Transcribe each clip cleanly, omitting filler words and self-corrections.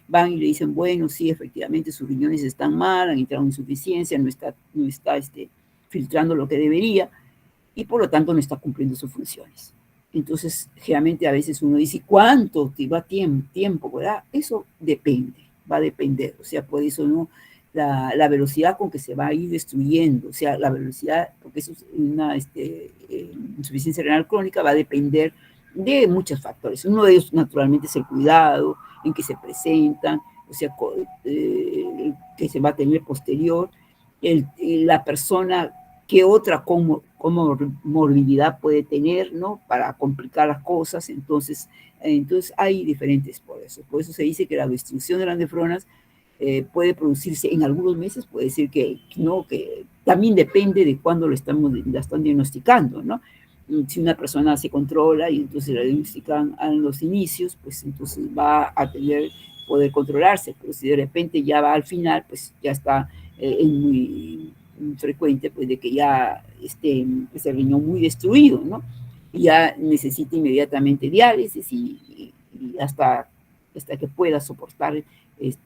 van y le dicen, bueno, sí, efectivamente sus riñones están mal, han entrado en insuficiencia, no está filtrando lo que debería, y por lo tanto no está cumpliendo sus funciones. Entonces, generalmente a veces uno dice, ¿cuánto te va tiempo? ¿Verdad? Eso depende, va a depender. O sea, por eso no, la velocidad con que se va a ir destruyendo, o sea, la velocidad, porque eso es una insuficiencia renal crónica, va a depender de muchos factores. Uno de ellos, naturalmente, es el cuidado en que se presentan, o sea, que se va a tener posterior, la persona, qué otra comorbilidad puede tener, ¿no? Para complicar las cosas. Entonces hay diferentes por eso. Por eso se dice que la destrucción de las nefronas puede producirse en algunos meses, puede decir que no, que también depende de cuándo la están diagnosticando, ¿no? Si una persona se controla y entonces la diagnostican a los inicios, pues entonces va a poder controlarse, pero si de repente ya va al final, pues ya está muy frecuente, pues de que ya esté ese riñón muy destruido, ¿no? Y ya necesita inmediatamente diálisis y hasta que pueda soportar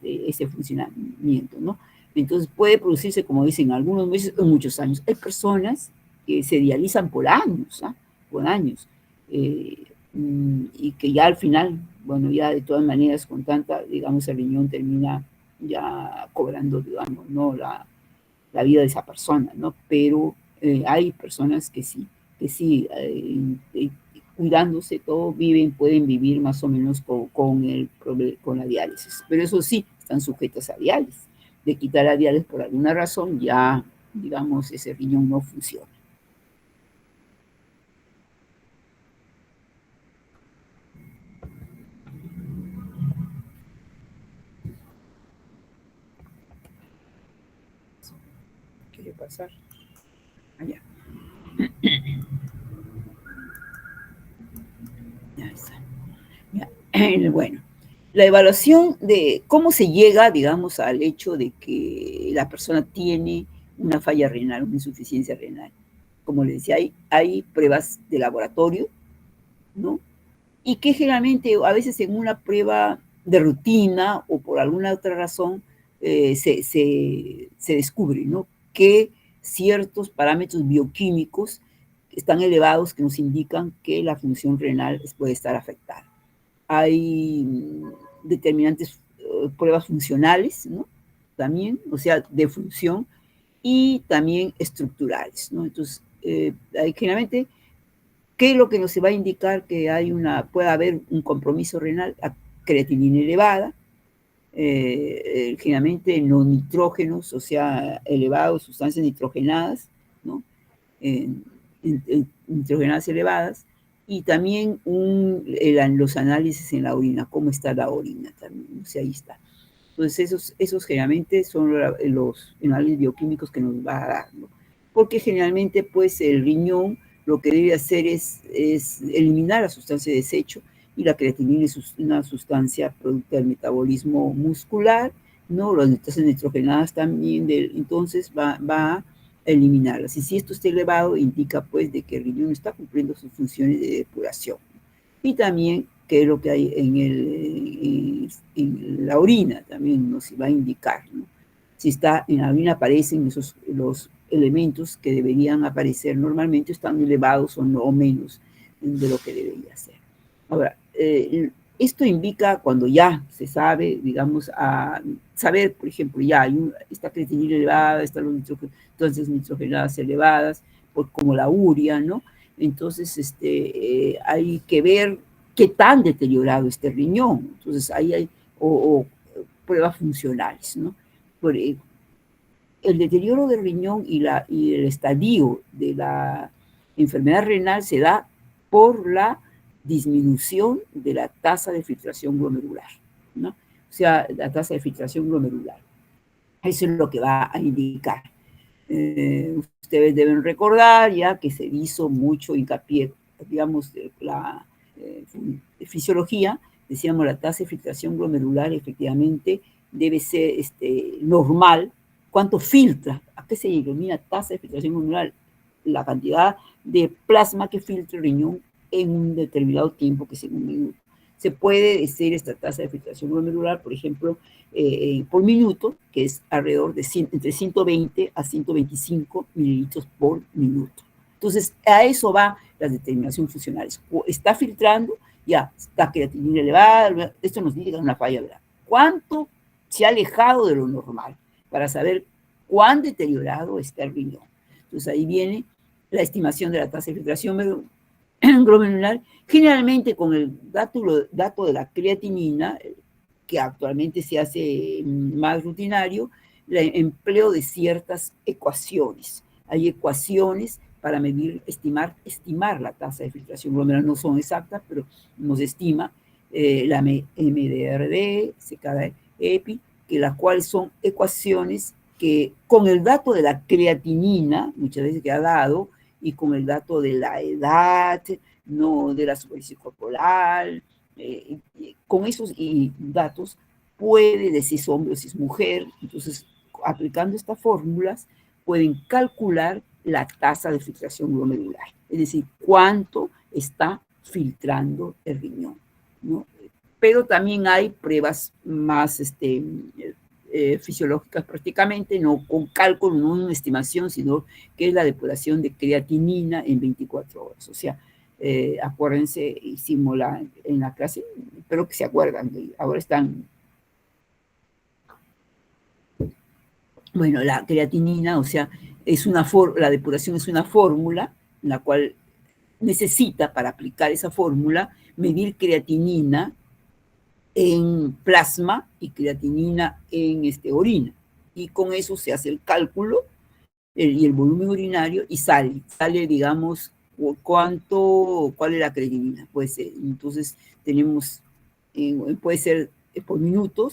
ese funcionamiento, ¿no? Entonces puede producirse, como dicen, algunos meses o muchos años. Hay personas que se dializan por años, ¿ah? Por años, y que ya al final, bueno, ya de todas maneras, con tanta, digamos, el riñón termina ya cobrando, digamos, ¿no? La vida de esa persona, ¿no? Pero hay personas que sí, cuidándose todo, pueden vivir más o menos con la diálisis. Pero eso sí, están sujetas a diálisis. De quitar la diálisis por alguna razón, ya, digamos, ese riñón no funciona. ¿Qué va a pasar? Allá. Ya está. Ya. Bueno, la evaluación de cómo se llega, digamos, al hecho de que la persona tiene una falla renal, una insuficiencia renal. Como les decía, hay pruebas de laboratorio, ¿no? Y que generalmente, a veces en una prueba de rutina o por alguna otra razón, se descubre, ¿no? Que ciertos parámetros bioquímicos están elevados que nos indican que la función renal puede estar afectada. Hay determinantes pruebas funcionales, ¿no? También, o sea, de función, y también estructurales, ¿no? Entonces, generalmente, ¿qué es lo que nos va a indicar que puede haber un compromiso renal? A creatinina elevada, generalmente no nitrógenos, o sea, elevados, sustancias nitrogenadas, ¿no? Nitrogenadas elevadas, y también los análisis en la orina, cómo está la orina también, o sea, ahí está. Entonces, esos generalmente son los análisis bioquímicos que nos va a dar, ¿no? Porque generalmente, pues, el riñón lo que debe hacer es eliminar la sustancia de desecho, y la creatinina es una sustancia producto del metabolismo muscular, ¿no? Las sustancias nitrogenadas también, entonces va a eliminarlas. Y si esto está elevado, indica, pues, de que el riñón está cumpliendo sus funciones de depuración. Y también qué es lo que hay en la orina, también nos va a indicar, ¿no? Si está en la orina aparecen los elementos que deberían aparecer normalmente, están elevados o no, o menos de lo que debería ser. Ahora, esto indica cuando ya se sabe, digamos, a saber, por ejemplo, ya hay esta creatinina elevada, están entonces nitrogenadas elevadas, como la urea, ¿no? Entonces, hay que ver qué tan deteriorado está el riñón. Entonces, ahí hay pruebas funcionales, ¿no? El deterioro del riñón y el estadio de la enfermedad renal se da por la disminución de la tasa de filtración glomerular, ¿no? O sea, la tasa de filtración glomerular. Eso es lo que va a indicar. Ustedes deben recordar ya que se hizo mucho hincapié, digamos, la fisiología, decíamos la tasa de filtración glomerular efectivamente debe ser normal. ¿Cuánto filtra? ¿A qué se denomina tasa de filtración glomerular? La cantidad de plasma que filtra el riñón en un determinado tiempo, que es en un minuto. se puede decir esta tasa de filtración glomerular, por ejemplo, por minuto, que es alrededor de entre 120 a 125 mililitros por minuto. Entonces, a eso va las determinaciones funcionales. Está filtrando, ya, está creatinina elevada, esto nos indica una falla, ¿verdad? ¿Cuánto se ha alejado de lo normal? Para saber cuán deteriorado está el riñón. Entonces, ahí viene la estimación de la tasa de filtración glomerular, generalmente con el dato de la creatinina, que actualmente se hace más rutinario, el empleo de ciertas ecuaciones. Hay ecuaciones para medir, estimar la tasa de filtración glomerular, no son exactas, pero nos estima la MDRD, CKD-EPI, que las cuales son ecuaciones que con el dato de la creatinina, muchas veces que ha dado, y con el dato de la edad, no de la superficie corporal, con esos datos puede decir si es hombre o si es mujer. Entonces, aplicando estas fórmulas, pueden calcular la tasa de filtración glomerular, es decir, cuánto está filtrando el riñón, ¿no? Pero también hay pruebas más fisiológicas prácticamente, no con cálculo, no una estimación, sino que es la depuración de creatinina en 24 horas. O sea, acuérdense, hicimos en la clase, espero que se acuerdan, ahora están. Bueno, la creatinina, o sea, la depuración es una fórmula en la cual necesita, para aplicar esa fórmula, medir creatinina en plasma y creatinina en orina. Y con eso se hace el cálculo y el volumen urinario y sale, digamos, cuál es la creatinina. Pues, entonces tenemos, puede ser por minuto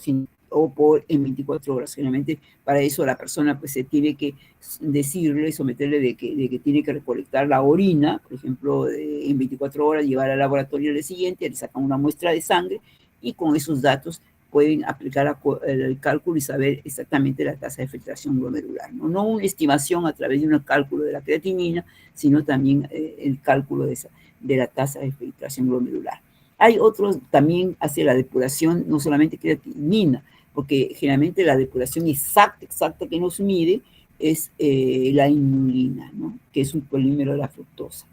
o en 24 horas. Generalmente para eso la persona pues se tiene que decirle, someterle de que tiene que recolectar la orina, por ejemplo, en 24 horas, llevar al laboratorio el día siguiente, le sacan una muestra de sangre y con esos datos pueden aplicar el cálculo y saber exactamente la tasa de filtración glomerular. No una estimación a través de un cálculo de la creatinina, sino también el cálculo de la tasa de filtración glomerular. Hay otros, también hace la depuración, no solamente creatinina, porque generalmente la depuración exacta que nos mide es la inulina, ¿no? Que es un polímero de la fructosa.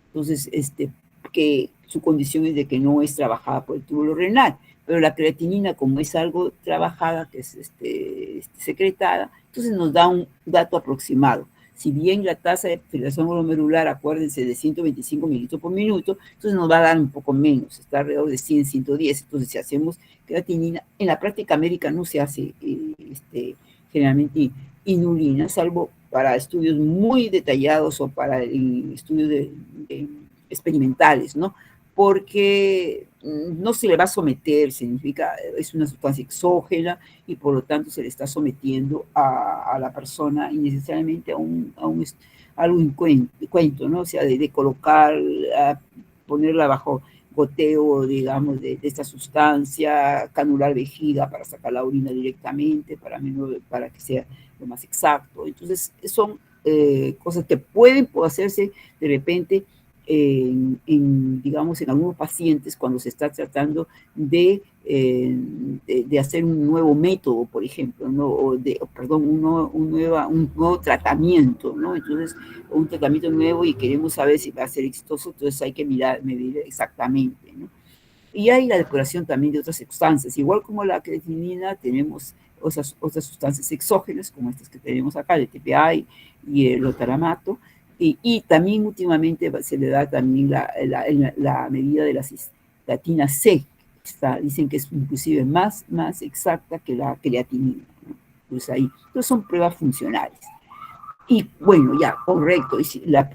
Entonces, que su condición es de que no es trabajada por el túbulo renal, pero la creatinina, como es algo trabajada, que es secretada, entonces nos da un dato aproximado. Si bien la tasa de filtración glomerular, acuérdense, de 125 mililitros por minuto, entonces nos va a dar un poco menos, está alrededor de 100, 110. Entonces, si hacemos creatinina, en la práctica médica no se hace generalmente inulina, salvo para estudios muy detallados o para estudios experimentales, ¿no? Porque no se le va a someter, significa, es una sustancia exógena y por lo tanto se le está sometiendo a la persona innecesariamente a algo cuento, ¿no? O sea, de colocar, ponerla bajo goteo, digamos, de esta sustancia, canular vejiga para sacar la orina directamente, para que sea lo más exacto. Entonces, son cosas que pueden hacerse de repente digamos, en algunos pacientes cuando se está tratando de hacer un nuevo método, por ejemplo, ¿no? un nuevo tratamiento, ¿no? Entonces, un tratamiento nuevo y queremos saber si va a ser exitoso, entonces hay que medir exactamente, ¿no? Y hay la depuración también de otras sustancias, igual como la creatinina, tenemos otras sustancias exógenas, como estas que tenemos acá, el TPA y el lotaramato, y también últimamente se le da también la medida de la cistatina C, dicen que es inclusive más exacta que la creatinina, ¿no? Entonces son pruebas funcionales. Y bueno, ya, correcto.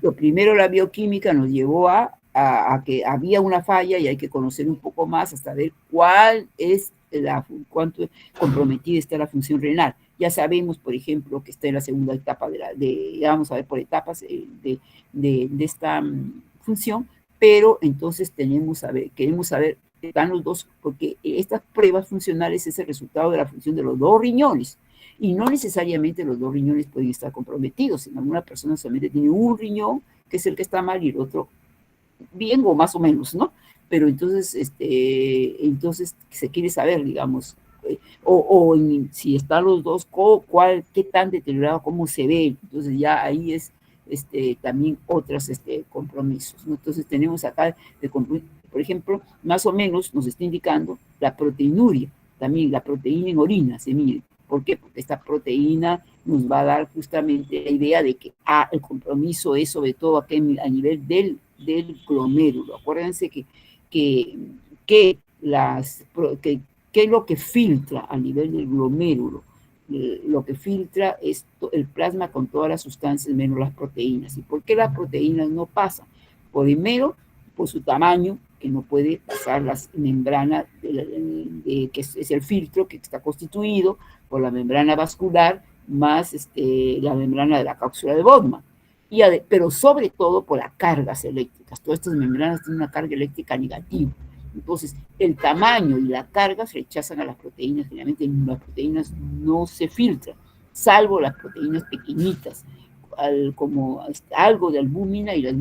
Lo primero, la bioquímica nos llevó a que había una falla y hay que conocer un poco más hasta ver cuánto comprometida está la función renal. Ya sabemos, por ejemplo, que está en la segunda etapa ya vamos a ver por etapas de esta función, pero entonces queremos saber, están los dos, porque estas pruebas funcionales es el resultado de la función de los dos riñones. Y no necesariamente los dos riñones pueden estar comprometidos. En alguna persona solamente tiene un riñón, que es el que está mal, y el otro bien o más o menos, ¿no? pero entonces, entonces se quiere saber, digamos, si están los dos, qué tan deteriorado, cómo se ve. Entonces ya ahí es también otros compromisos, ¿no? Entonces tenemos acá, por ejemplo, más o menos nos está indicando la proteinuria, también la proteína en orina se mide. ¿Por qué? Porque esta proteína nos va a dar justamente la idea de que el compromiso es sobre todo aquí a nivel del glomérulo. Acuérdense que, que, las, que ¿qué es lo que filtra a nivel del glomérulo? Lo que filtra es el plasma con todas las sustancias menos las proteínas. ¿Y por qué las proteínas no pasan? Primero, por su tamaño, que no puede pasar las membranas, que es el filtro que está constituido por la membrana vascular más la membrana de la cápsula de Bowman. Pero sobre todo por las cargas eléctricas. Todas estas membranas tienen una carga eléctrica negativa. Entonces, el tamaño y la carga rechazan a las proteínas. Generalmente las proteínas no se filtran, salvo las proteínas pequeñitas, como algo de albúmina y las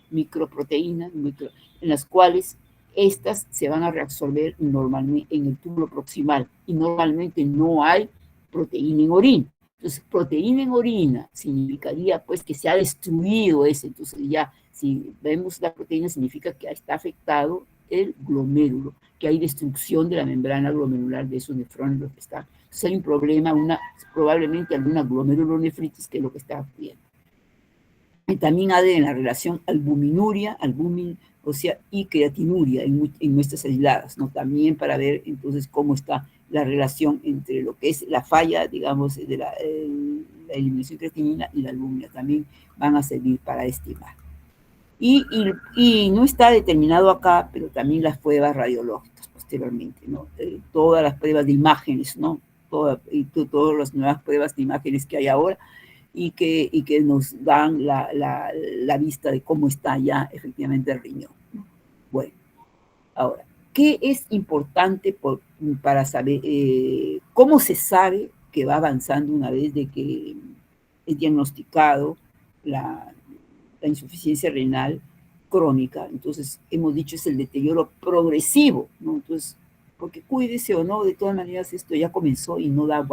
microproteínas, en las cuales estas se van a reabsorber normalmente en el túbulo proximal y normalmente no hay proteína en orina. Entonces, proteína en orina significaría pues que se ha destruido ese. Entonces ya, si vemos la proteína, significa que está afectado el glomérulo, que hay destrucción de la membrana glomerular de esos nefrones, lo que está. Entonces hay un problema, probablemente alguna glomerulonefritis, que es lo que está ocurriendo. Y también hay en la relación albuminuria, o sea, y creatinuria en muestras aisladas, ¿no? También para ver entonces cómo está la relación entre lo que es la falla, digamos, de la eliminación de creatinina y la albúmina. También van a servir para estimar. Y no está determinado acá, pero también las pruebas radiológicas posteriormente, ¿no? Todas las pruebas de imágenes, ¿no? Todas las nuevas pruebas de imágenes que hay ahora y que nos dan la vista de cómo está ya efectivamente el riñón. Bueno, ahora, ¿qué es importante para saber cómo se sabe que va avanzando una vez de que es diagnosticado la insuficiencia renal crónica? Entonces, hemos dicho, es el deterioro progresivo, ¿no? Entonces, porque cuídese o no, de todas maneras esto ya comenzó y no da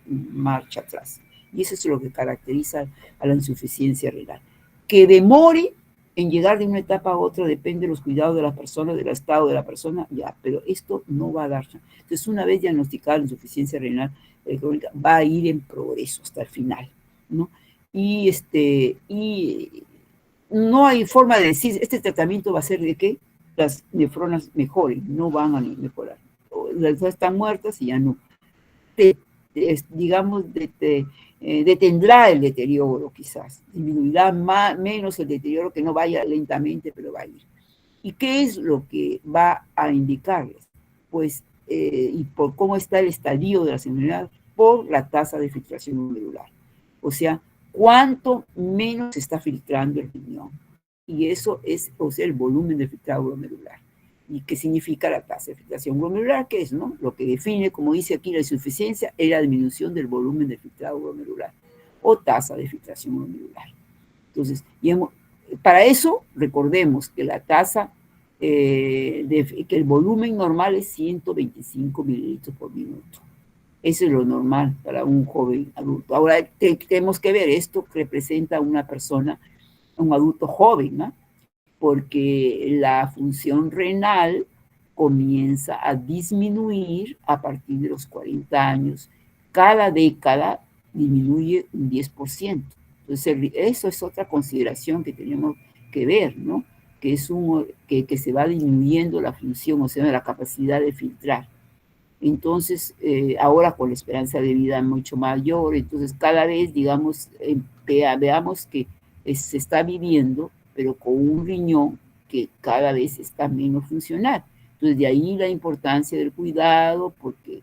marcha atrás. Y eso es lo que caracteriza a la insuficiencia renal. Que demore en llegar de una etapa a otra depende de los cuidados de la persona, del estado de la persona, ya, pero esto no va a dar. Entonces, una vez diagnosticada la insuficiencia renal crónica, va a ir en progreso hasta el final, ¿no? Y no hay forma de decir, este tratamiento va a ser de que las nefronas mejoren, no van a mejorar. Las están muertas y ya no. Digamos, detendrá el deterioro quizás, disminuirá menos el deterioro, que no vaya lentamente, pero va a ir. ¿Y qué es lo que va a indicarles? Pues, y por cómo está el estadio de las enfermedades, por la tasa de filtración glomerular. O sea, cuánto menos se está filtrando el riñón. Y eso es, o sea, el volumen de filtrado glomerular. ¿Y qué significa la tasa de filtración glomerular? ¿Qué es, no? Lo que define, como dice aquí, la insuficiencia es la disminución del volumen de filtrado glomerular o tasa de filtración glomerular. Entonces, para eso, recordemos que la tasa, que el volumen normal es 125 mililitros por minuto. Eso es lo normal para un joven adulto. Ahora tenemos que ver esto que representa a una persona, un adulto joven, ¿no? Porque la función renal comienza a disminuir a partir de los 40 años. Cada década disminuye un 10%. Entonces, eso es otra consideración que tenemos que ver, ¿no? Que se va disminuyendo la función, o sea, la capacidad de filtrar. Entonces, ahora con la esperanza de vida mucho mayor, entonces cada vez, digamos, veamos que se está viviendo, pero con un riñón que cada vez está menos funcional. Entonces, de ahí la importancia del cuidado, porque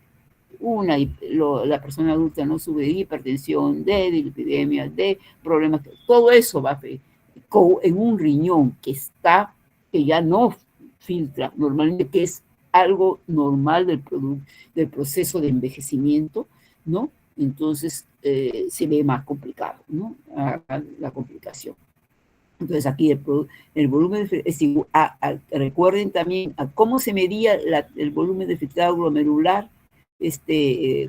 la persona adulta no sube de hipertensión, de epidemias, de problemas, todo eso va a en un riñón que ya no filtra normalmente, que es algo normal del proceso de envejecimiento, ¿no? Entonces se ve más complicado, ¿no? La complicación. Entonces aquí el volumen es igual recuerden también a cómo se medía el volumen de filtrado glomerular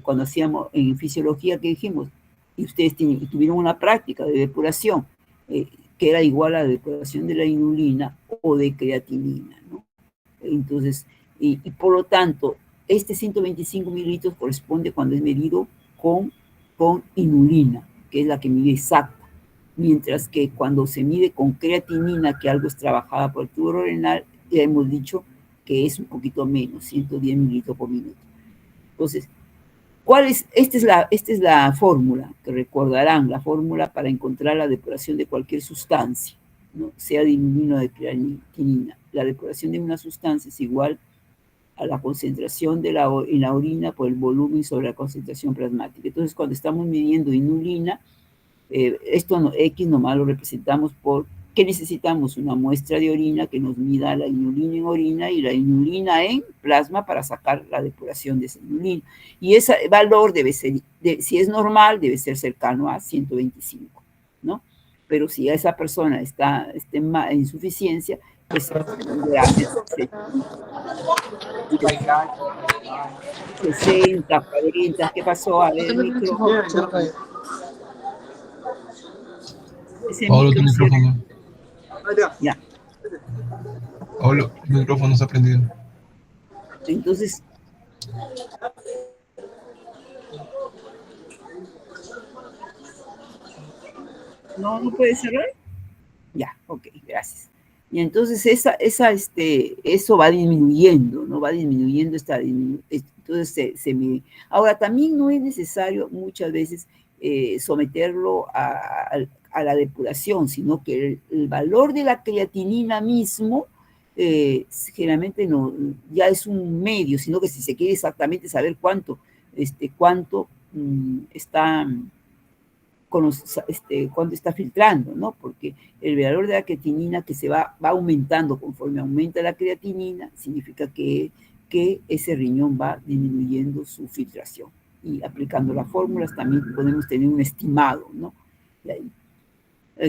cuando hacíamos en fisiología que dijimos, y ustedes tuvieron una práctica de depuración que era igual a la depuración de la inulina o de creatinina, ¿no? Entonces, y por lo tanto, 125 mililitros corresponde cuando es medido con inulina, que es la que mide exacta, mientras que cuando se mide con creatinina, que algo es trabajada por el tubo renal, ya hemos dicho que es un poquito menos, 110 mililitros por minuto. Entonces, esta es la fórmula, que recordarán, la fórmula para encontrar la depuración de cualquier sustancia, ¿no? Sea de inulina o de creatinina. La depuración de una sustancia es igual a la concentración en la orina por el volumen sobre la concentración plasmática. Entonces, cuando estamos midiendo inulina, X nomás lo representamos por que necesitamos una muestra de orina que nos mida la inulina en orina y la inulina en plasma para sacar la depuración de esa inulina. Y ese valor debe ser, si es normal, debe ser cercano a 125, ¿no? Pero si esa persona está en insuficiencia, pues se 60, 40, ¿qué pasó? A ver, el micro. Pablo, tu micrófono. Ya. Pablo, el micrófono se ha prendido. Entonces, ¿no puede cerrar? Ya, ok, gracias. Y entonces eso va disminuyendo, ¿no? Va disminuyendo entonces Ahora, también no es necesario muchas veces someterlo a la depuración, sino que el valor de la creatinina mismo generalmente no, ya es un medio, sino que si se quiere exactamente saber cuánto está cuando está filtrando, ¿no? Porque el valor de la creatinina que se va aumentando conforme aumenta la creatinina, significa que ese riñón va disminuyendo su filtración. Y aplicando las fórmulas también podemos tener un estimado, ¿no? Y ahí,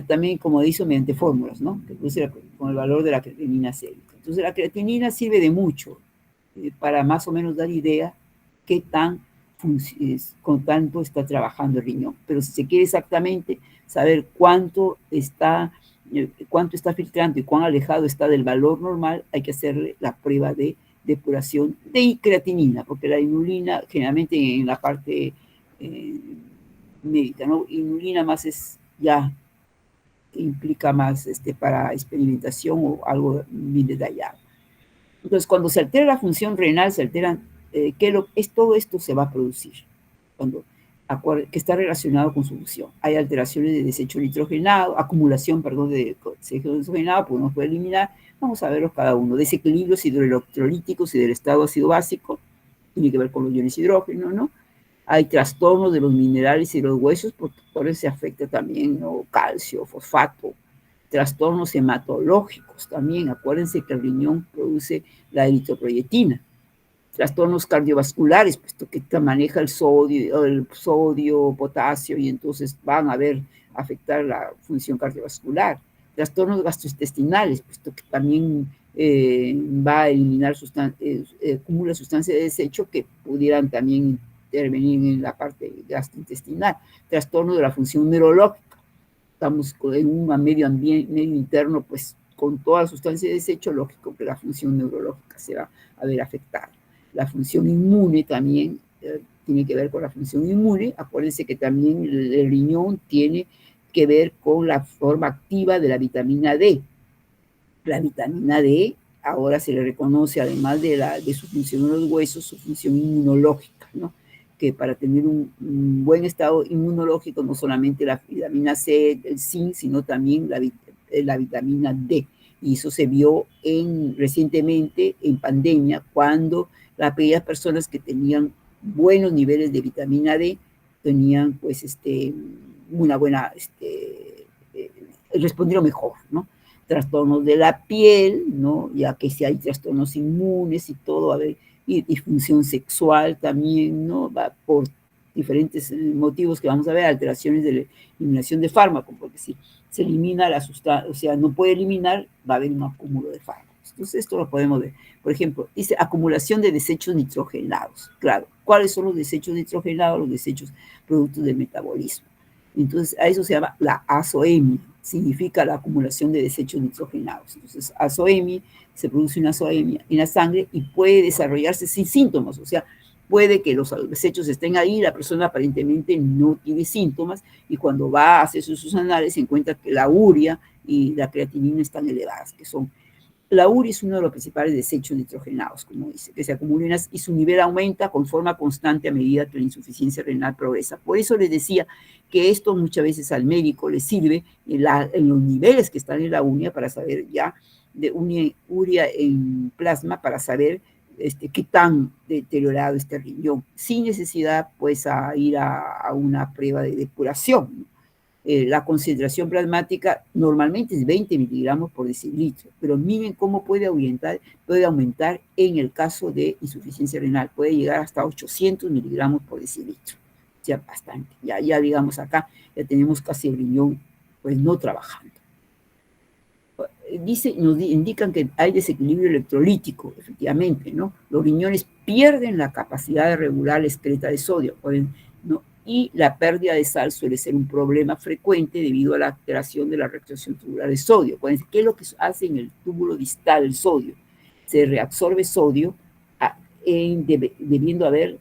también, como dice, mediante fórmulas, ¿no? Que produce con el valor de la creatinina sérica. Entonces, la creatinina sirve de mucho para más o menos dar idea qué tan con tanto está trabajando el riñón. Pero si se quiere exactamente saber cuánto está filtrando y cuán alejado está del valor normal, hay que hacerle la prueba de depuración de creatinina, porque la inulina, generalmente en la parte médica, ¿no? Inulina más ya implica más para experimentación o algo bien detallado. Entonces, cuando se altera la función renal, se alteran, todo esto se va a producir, que está relacionado con su función. Hay alteraciones de desecho nitrogenado, acumulación, de desecho nitrogenado, pues uno puede eliminar. Vamos a verlos cada uno. Desequilibrios hidroelectrolíticos y del estado ácido básico, tiene que ver con los iones hidrógeno, ¿no? Hay trastornos de los minerales y los huesos, porque por eso se afecta también, ¿no? Calcio, fosfato, trastornos hematológicos también. Acuérdense que el riñón produce la eritropoyetina. Trastornos cardiovasculares, puesto que maneja el sodio, potasio, y entonces van a afectar la función cardiovascular. Trastornos gastrointestinales, puesto que también va a eliminar acumula sustancias de desecho que pudieran también intervenir en la parte gastrointestinal. Trastorno de la función neurológica. Estamos en un medio interno, pues con toda la sustancia de desecho, lógico que la función neurológica se va a ver afectada. La función inmune también tiene que ver con la función inmune. Acuérdense que también el riñón tiene que ver con la forma activa de la vitamina D. La vitamina D ahora se le reconoce, además de su función en los huesos, su función inmunológica, ¿no? Que para tener un buen estado inmunológico, no solamente la vitamina C, el zinc, sino también la vitamina D. Y eso se vio recientemente en pandemia, cuando aquellas personas que tenían buenos niveles de vitamina D tenían, pues, una buena, respondieron mejor, ¿no? Trastornos de la piel, ¿no? Ya que si hay trastornos inmunes y todo, y disfunción sexual también, ¿no? Va por diferentes motivos que vamos a ver, alteraciones de la eliminación de fármacos, porque si se elimina la sustancia, o sea, no puede eliminar, va a haber un acúmulo de fármacos. Entonces, esto lo podemos ver. Por ejemplo, dice acumulación de desechos nitrogenados. Claro, ¿cuáles son los desechos nitrogenados? Los desechos productos del metabolismo. Entonces, a eso se llama la azoemia, significa la acumulación de desechos nitrogenados. Entonces, azoemia, se produce una azoemia en la sangre y puede desarrollarse sin síntomas, o sea, puede que los desechos estén ahí, la persona aparentemente no tiene síntomas, y cuando va a hacer sus análisis se encuentra que la urea y la creatinina están elevadas, que son... La urea es uno de los principales desechos nitrogenados, como dice, que se acumulan y su nivel aumenta con forma constante a medida que la insuficiencia renal progresa. Por eso les decía que esto muchas veces al médico le sirve en los niveles que están en la urea para saber ya de urea en plasma, para saber qué tan deteriorado está el riñón, sin necesidad pues a ir a una prueba de depuración, ¿no? La concentración plasmática normalmente es 20 miligramos por decilitro, pero miren cómo puede aumentar en el caso de insuficiencia renal, puede llegar hasta 800 miligramos por decilitro, o sea, bastante. Ya digamos acá, ya tenemos casi el riñón pues no trabajando. Nos indican que hay desequilibrio electrolítico, efectivamente, ¿no? Los riñones pierden la capacidad de regular la excreta de sodio, ¿no? Y la pérdida de sal suele ser un problema frecuente debido a la alteración de la reabsorción tubular de sodio. ¿Qué es lo que hace en el túbulo distal el sodio? Se reabsorbe sodio debiendo haber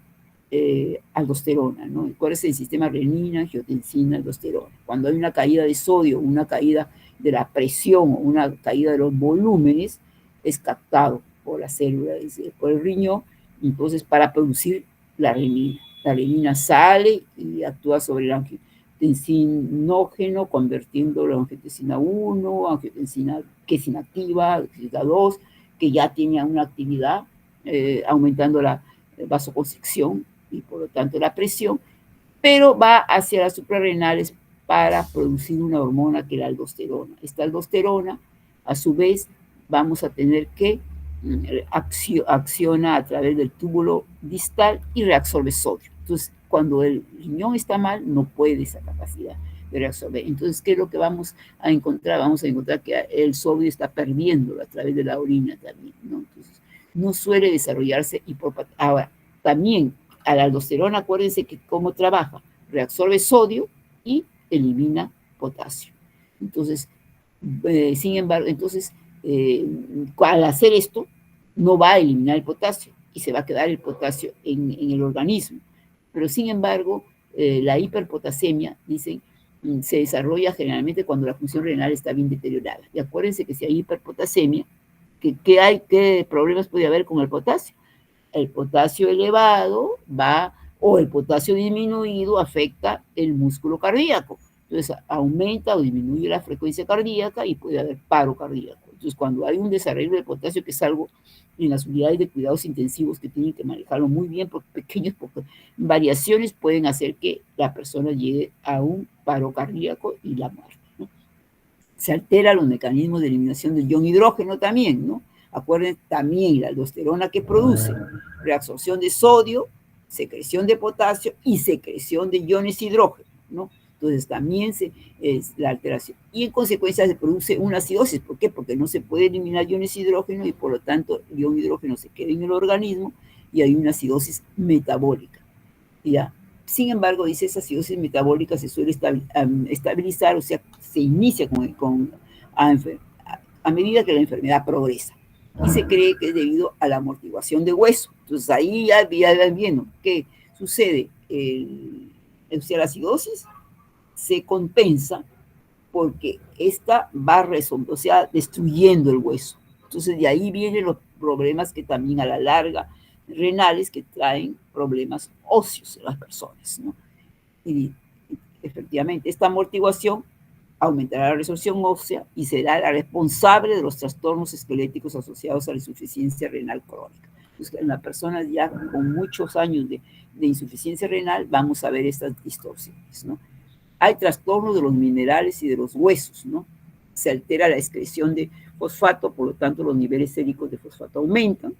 aldosterona, ¿no? ¿Cuál es el sistema? Renina, angiotensina, aldosterona. Cuando hay una caída de sodio, una caída de la presión o una caída de los volúmenes, es captado por la célula, por el riñón, entonces para producir la renina. La renina sale y actúa sobre el angiotensinógeno, convirtiéndolo en angiotensina 1, angiotensina que es inactiva, angiotensina 2, que ya tiene una actividad, aumentando la vasoconstricción y por lo tanto la presión, pero va hacia las suprarrenales para producir una hormona que es la aldosterona. Esta aldosterona, a su vez, vamos a tener que acciona a través del túbulo distal y reabsorbe sodio. Entonces, cuando el riñón está mal, no puede esa capacidad de reabsorber. Entonces, ¿qué es lo que vamos a encontrar? Vamos a encontrar que el sodio está perdiéndolo a través de la orina también, ¿no? Entonces, no suele desarrollarse hipopatía. Ahora, también a la aldosterona, acuérdense que cómo trabaja, reabsorbe sodio y elimina potasio. Entonces, sin embargo, al hacer esto, no va a eliminar el potasio y se va a quedar el potasio en el organismo. Pero sin embargo, la hiperpotasemia, dicen, se desarrolla generalmente cuando la función renal está bien deteriorada. Y acuérdense que si hay hiperpotasemia, ¿qué problemas puede haber con el potasio? El potasio elevado o el potasio disminuido afecta el músculo cardíaco. Entonces aumenta o disminuye la frecuencia cardíaca y puede haber paro cardíaco. Entonces cuando hay un desarrollo de potasio, que es algo en las unidades de cuidados intensivos que tienen que manejarlo muy bien, porque pequeñas variaciones pueden hacer que la persona llegue a un paro cardíaco y la muerte, ¿no? Se alteran los mecanismos de eliminación del ion hidrógeno también, ¿no? Acuérdense también la aldosterona que produce reabsorción de sodio, secreción de potasio y secreción de iones hidrógeno, ¿no? Entonces también es la alteración. Y en consecuencia se produce una acidosis. ¿Por qué? Porque no se puede eliminar iones hidrógeno y por lo tanto el ion hidrógeno se queda en el organismo y hay una acidosis metabólica. ¿Ya? Sin embargo, dice, esa acidosis metabólica se suele estabilizar, o sea, se inicia a medida que la enfermedad progresa. Y se cree que es debido a la amortiguación de hueso. Entonces ahí ya viendo qué sucede. O sea, la acidosis se compensa porque esta va o sea, destruyendo el hueso. Entonces de ahí vienen los problemas que también a la larga renales, que traen problemas óseos en las personas, ¿no? Y efectivamente esta amortiguación aumentará la resorción ósea y será la responsable de los trastornos esqueléticos asociados a la insuficiencia renal crónica. Entonces, en las personas ya con muchos años de insuficiencia renal vamos a ver estas distorsiones, ¿no? Hay trastornos de los minerales y de los huesos, ¿no? Se altera la excreción de fosfato, por lo tanto los niveles séricos de fosfato aumentan,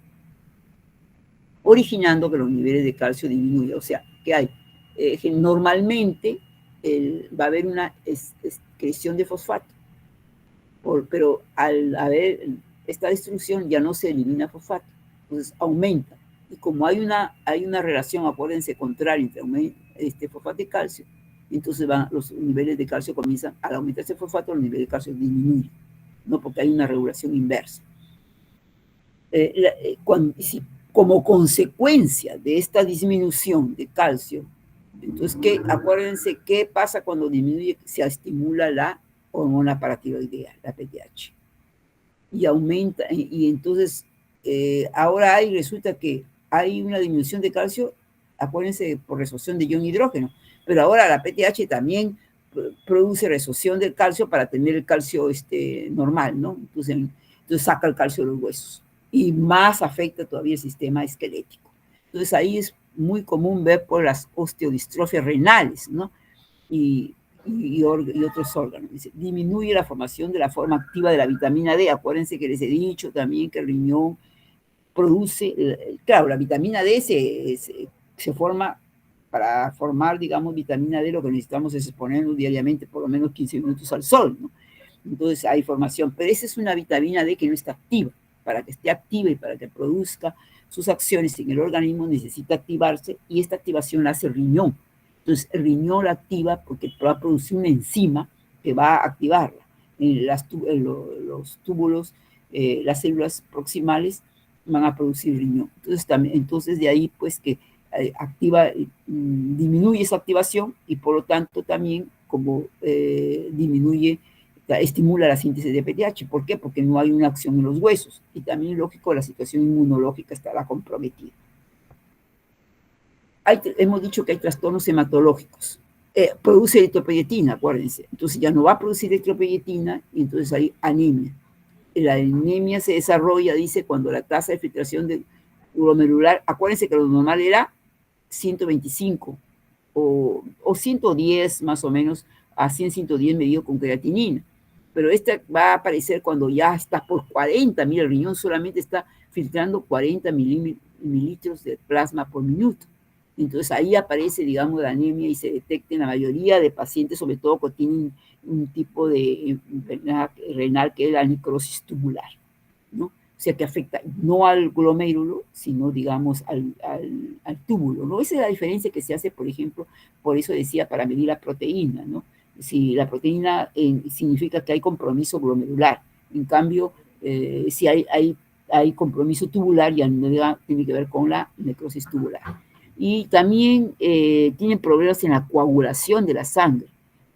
originando que los niveles de calcio disminuyan. O sea, que hay normalmente va a haber excreción de fosfato. Pero al haber esta destrucción ya no se elimina fosfato, entonces aumenta. Y como hay una relación, acuérdense, contraria entre fosfato y calcio, entonces los niveles de calcio comienzan, al aumentarse el fosfato, los niveles de calcio disminuyen, ¿no? Porque hay una regulación inversa. Como consecuencia de esta disminución de calcio, entonces, acuérdense qué pasa cuando disminuye, se estimula la hormona paratiroidea, la PTH, y aumenta, y entonces ahora resulta que hay una disminución de calcio, acuérdense, por resorción de ion hidrógeno, pero ahora la PTH también produce resorción del calcio para tener el calcio normal, ¿no? Entonces saca el calcio de los huesos, y más afecta todavía el sistema esquelético. Entonces ahí es muy común ver por las osteodistrofias renales, ¿no? Y otros órganos. Dice, disminuye la formación de la forma activa de la vitamina D. Acuérdense que les he dicho también que el riñón produce, claro, la vitamina D se forma, para formar, digamos, vitamina D, lo que necesitamos es exponernos diariamente por lo menos 15 minutos al sol, ¿no? Entonces hay formación, pero esa es una vitamina D que no está activa. Para que esté activa y para que produzca sus acciones en el organismo necesita activarse, y esta activación la hace el riñón. Entonces el riñón la activa porque va a producir una enzima que va a activarla. Los túbulos, las células proximales van a producir riñón. Entonces de ahí pues que disminuye esa activación, y por lo tanto también como estimula la síntesis de PTH. ¿Por qué? Porque no hay una acción en los huesos, y también, lógico, la situación inmunológica estará comprometida. Hemos dicho que hay trastornos hematológicos. Produce eritropoyetina, acuérdense. Entonces ya no va a producir eritropoyetina, y entonces hay anemia. La anemia se desarrolla, dice, cuando la tasa de filtración de glomerular, acuérdense que lo normal era 125 o 110 más o menos, a 100, 110 medido con creatinina. Pero esta va a aparecer cuando ya está por 40. Mira, el riñón solamente está filtrando 40 mililitros de plasma por minuto. Entonces ahí aparece, digamos, la anemia, y se detecta en la mayoría de pacientes, sobre todo que tienen un tipo de enfermedad renal que es la necrosis tubular, ¿no? O sea, que afecta no al glomérulo, sino, digamos, al túbulo, ¿no? Esa es la diferencia que se hace, por ejemplo, por eso decía, para medir la proteína, ¿no? Si la proteína significa que hay compromiso glomerular, en cambio, si hay compromiso tubular, ya no tiene que ver con la necrosis tubular. Y también tienen problemas en la coagulación de la sangre,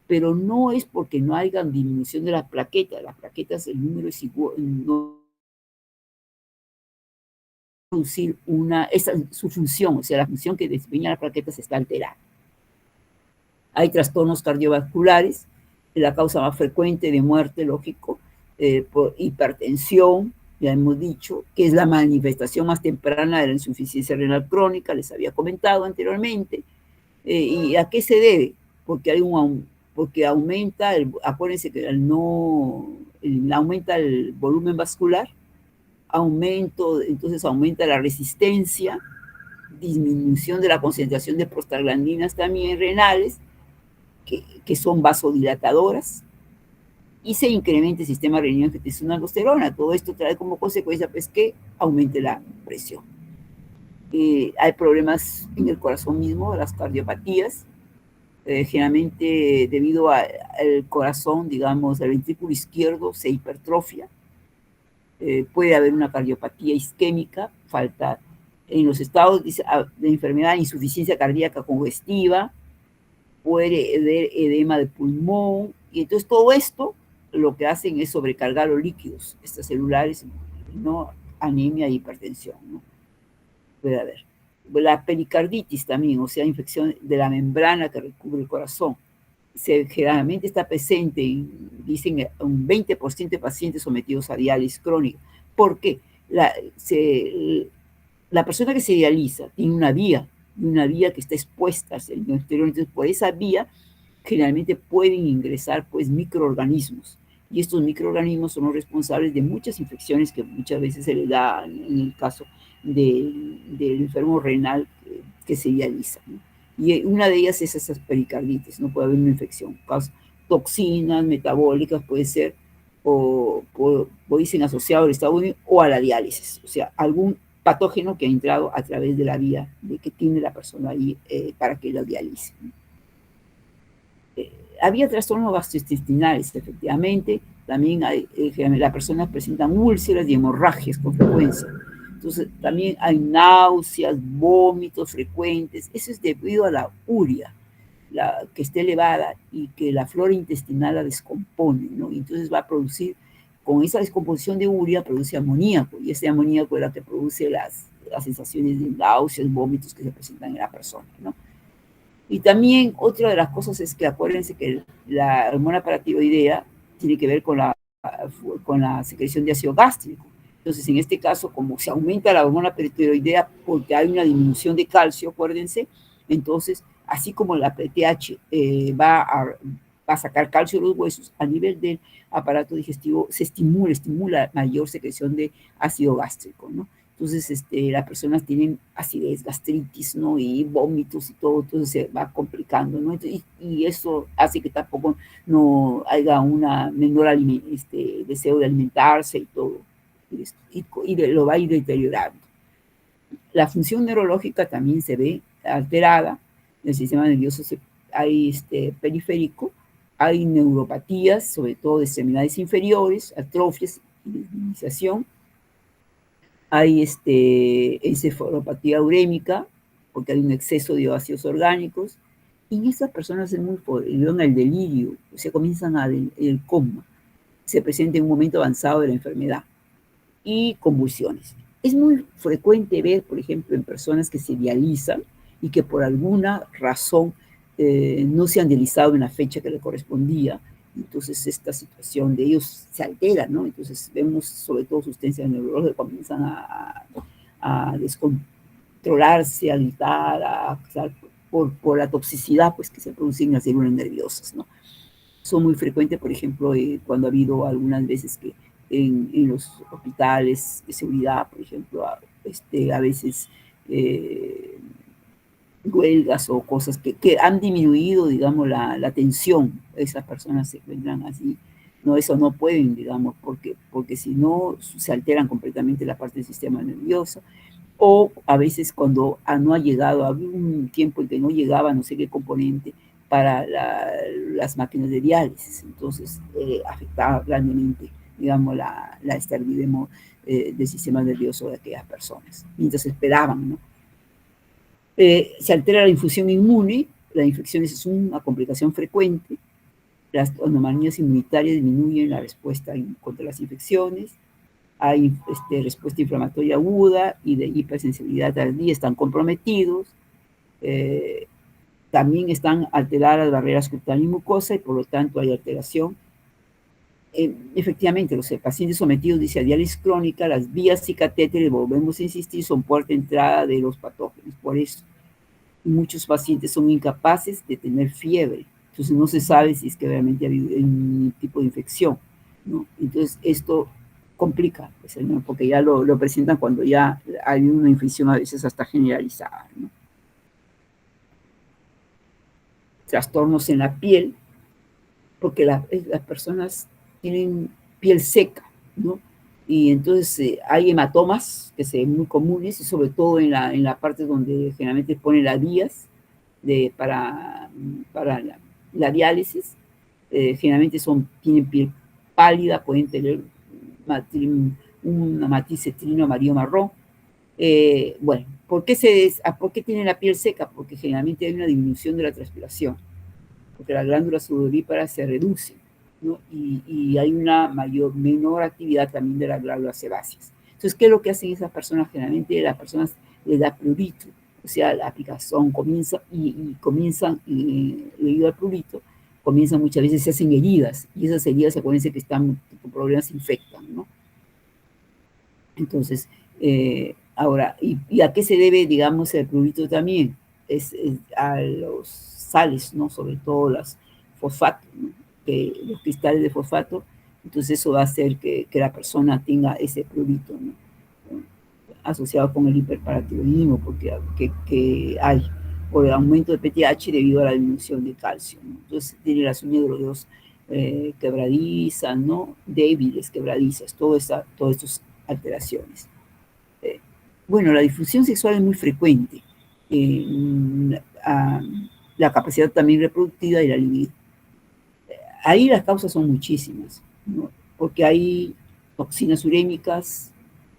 pero no es porque no haya disminución de las plaquetas, el número es igual, no producir su función, o sea, la función que desempeña las plaquetas está alterada. Hay trastornos cardiovasculares, la causa más frecuente de muerte, lógico, por hipertensión, ya hemos dicho, que es la manifestación más temprana de la insuficiencia renal crónica, les había comentado anteriormente. ¿Y a qué se debe? Porque porque aumenta, acuérdense que aumenta el volumen vascular, entonces aumenta la resistencia, disminución de la concentración de prostaglandinas también renales, que son vasodilatadoras, y se incrementa el sistema renina-angiotensina-aldosterona. Todo esto trae como consecuencia pues que aumente la presión. Hay problemas en el corazón mismo, las cardiopatías, generalmente debido al corazón, digamos, el ventrículo izquierdo se hipertrofia. Puede haber una cardiopatía isquémica, falta en los estados de enfermedad, insuficiencia cardíaca congestiva, puede haber edema de pulmón, y entonces todo esto lo que hacen es sobrecargar los líquidos extracelulares, ¿no? Anemia e hipertensión, ¿no? Puede haber. La pericarditis también, o sea, infección de la membrana que recubre el corazón, generalmente está presente dicen, un 20% de pacientes sometidos a diálisis crónica. ¿Por qué? La persona que se dializa tiene una vía que está expuesta al riñón exterior, entonces por esa vía generalmente pueden ingresar pues microorganismos, y estos microorganismos son los responsables de muchas infecciones que muchas veces se le da en el caso del enfermo renal que se dializa, ¿no? Y una de ellas es esas pericarditis, no puede haber una infección toxinas metabólicas, puede ser, o dicen asociado al estado único, o a la diálisis, o sea, algún patógeno que ha entrado a través de la vía de que tiene la persona ahí para que la dialice. Había trastornos gastrointestinales, efectivamente, también las personas presentan úlceras y hemorragias con frecuencia. Entonces, también hay náuseas, vómitos frecuentes. Eso es debido a la urea, que esté elevada y que la flora intestinal la descompone, ¿no? Y entonces va a producir, con esa descomposición de urea, produce amoníaco, y ese amoníaco es la que produce las sensaciones de náuseas, vómitos que se presentan en la persona, ¿no? Y también otra de las cosas es que acuérdense que la hormona paratiroidea tiene que ver con la secreción de ácido gástrico. Entonces, en este caso, como se aumenta la hormona paratiroidea porque hay una disminución de calcio, acuérdense, entonces, así como la PTH va a sacar calcio de los huesos, a nivel del aparato digestivo se estimula mayor secreción de ácido gástrico, ¿no? Entonces, las personas tienen acidez, gastritis, ¿no? Y vómitos y todo, entonces se va complicando, ¿no? Y eso hace que tampoco no haya una menor deseo de alimentarse y todo, y lo va a ir deteriorando. La función neurológica también se ve alterada, el sistema nervioso hay periférico, hay neuropatías, sobre todo de extremidades inferiores, atrofias y desminimización. Hay encefalopatía urémica, porque hay un exceso de ácidos orgánicos, y en estas personas es muy fuerte, el delirio, se comienzan el coma, se presenta en un momento avanzado de la enfermedad, y convulsiones. Es muy frecuente ver, por ejemplo, en personas que se dializan y que por alguna razón no se han dializado en la fecha que le correspondía. Entonces, esta situación de ellos se altera, ¿no? Entonces, vemos sobre todo sus tendencias neurológicas que comienzan a descontrolarse, a gritar, por la toxicidad pues, que se produce en las células nerviosas, ¿no? Son muy frecuentes, por ejemplo, cuando ha habido algunas veces que en los hospitales de seguridad, por ejemplo, a veces huelgas o cosas que han disminuido, digamos, la tensión. Esas personas se encuentran así. No, eso no pueden, digamos, porque si no se alteran completamente la parte del sistema nervioso. O a veces cuando no ha llegado, había un tiempo en que no llegaba no sé qué componente para las máquinas de diálisis, entonces afectaba grandemente, digamos, la estabilidad del sistema nervioso de aquellas personas, mientras esperaban, ¿no? Se altera la infusión inmune, la infección es una complicación frecuente, las anomalías inmunitarias disminuyen la respuesta contra las infecciones, hay respuesta inflamatoria aguda y de hipersensibilidad tardía, están comprometidos, también están alteradas las barreras cutánea y mucosa y por lo tanto hay alteración. Efectivamente, los pacientes sometidos a diálisis crónica, las vías y catéteres, volvemos a insistir, son puerta de entrada de los patógenos, por eso. Y muchos pacientes son incapaces de tener fiebre, entonces no se sabe si es que realmente ha habido un tipo de infección, ¿no? Entonces esto complica, pues, ¿no? Porque ya lo presentan cuando ya hay una infección a veces hasta generalizada, ¿no? Trastornos en la piel, porque las personas tienen piel seca, ¿no? Y entonces hay hematomas que se ven muy comunes, y sobre todo en la parte donde generalmente ponen las vías para la diálisis, generalmente tienen piel pálida, pueden tener una matiz cetrino amarillo marrón. Bueno, ¿por qué tienen la piel seca? Porque generalmente hay una disminución de la transpiración, porque las glándulas sudoríparas se reducen, ¿no? Y hay una menor actividad también de las glándulas sebáceas. Entonces, ¿qué es lo que hacen esas personas? Generalmente las personas les da prurito, o sea, la aplicación comienza comienzan, debido al prurito, comienzan muchas veces, se hacen heridas, y esas heridas, acuérdense que están, con problemas, se infectan, ¿no? Entonces, ahora, ¿y a qué se debe, digamos, el prurito también? Es a los sales, ¿no? Sobre todo los fosfatos, ¿no? Los cristales de fosfato, entonces eso va a hacer que la persona tenga ese prurito, ¿no? Asociado con el hiperparatiroidismo, porque que hay. por el aumento de PTH debido a la disminución de calcio, ¿no? Entonces tiene las uñas de los dedos quebradizas, ¿no? Débiles, quebradizas, todas estas alteraciones. Bueno, la disfunción sexual es muy frecuente. La capacidad también reproductiva y la libido. Ahí las causas son muchísimas, ¿no? Porque hay toxinas urémicas,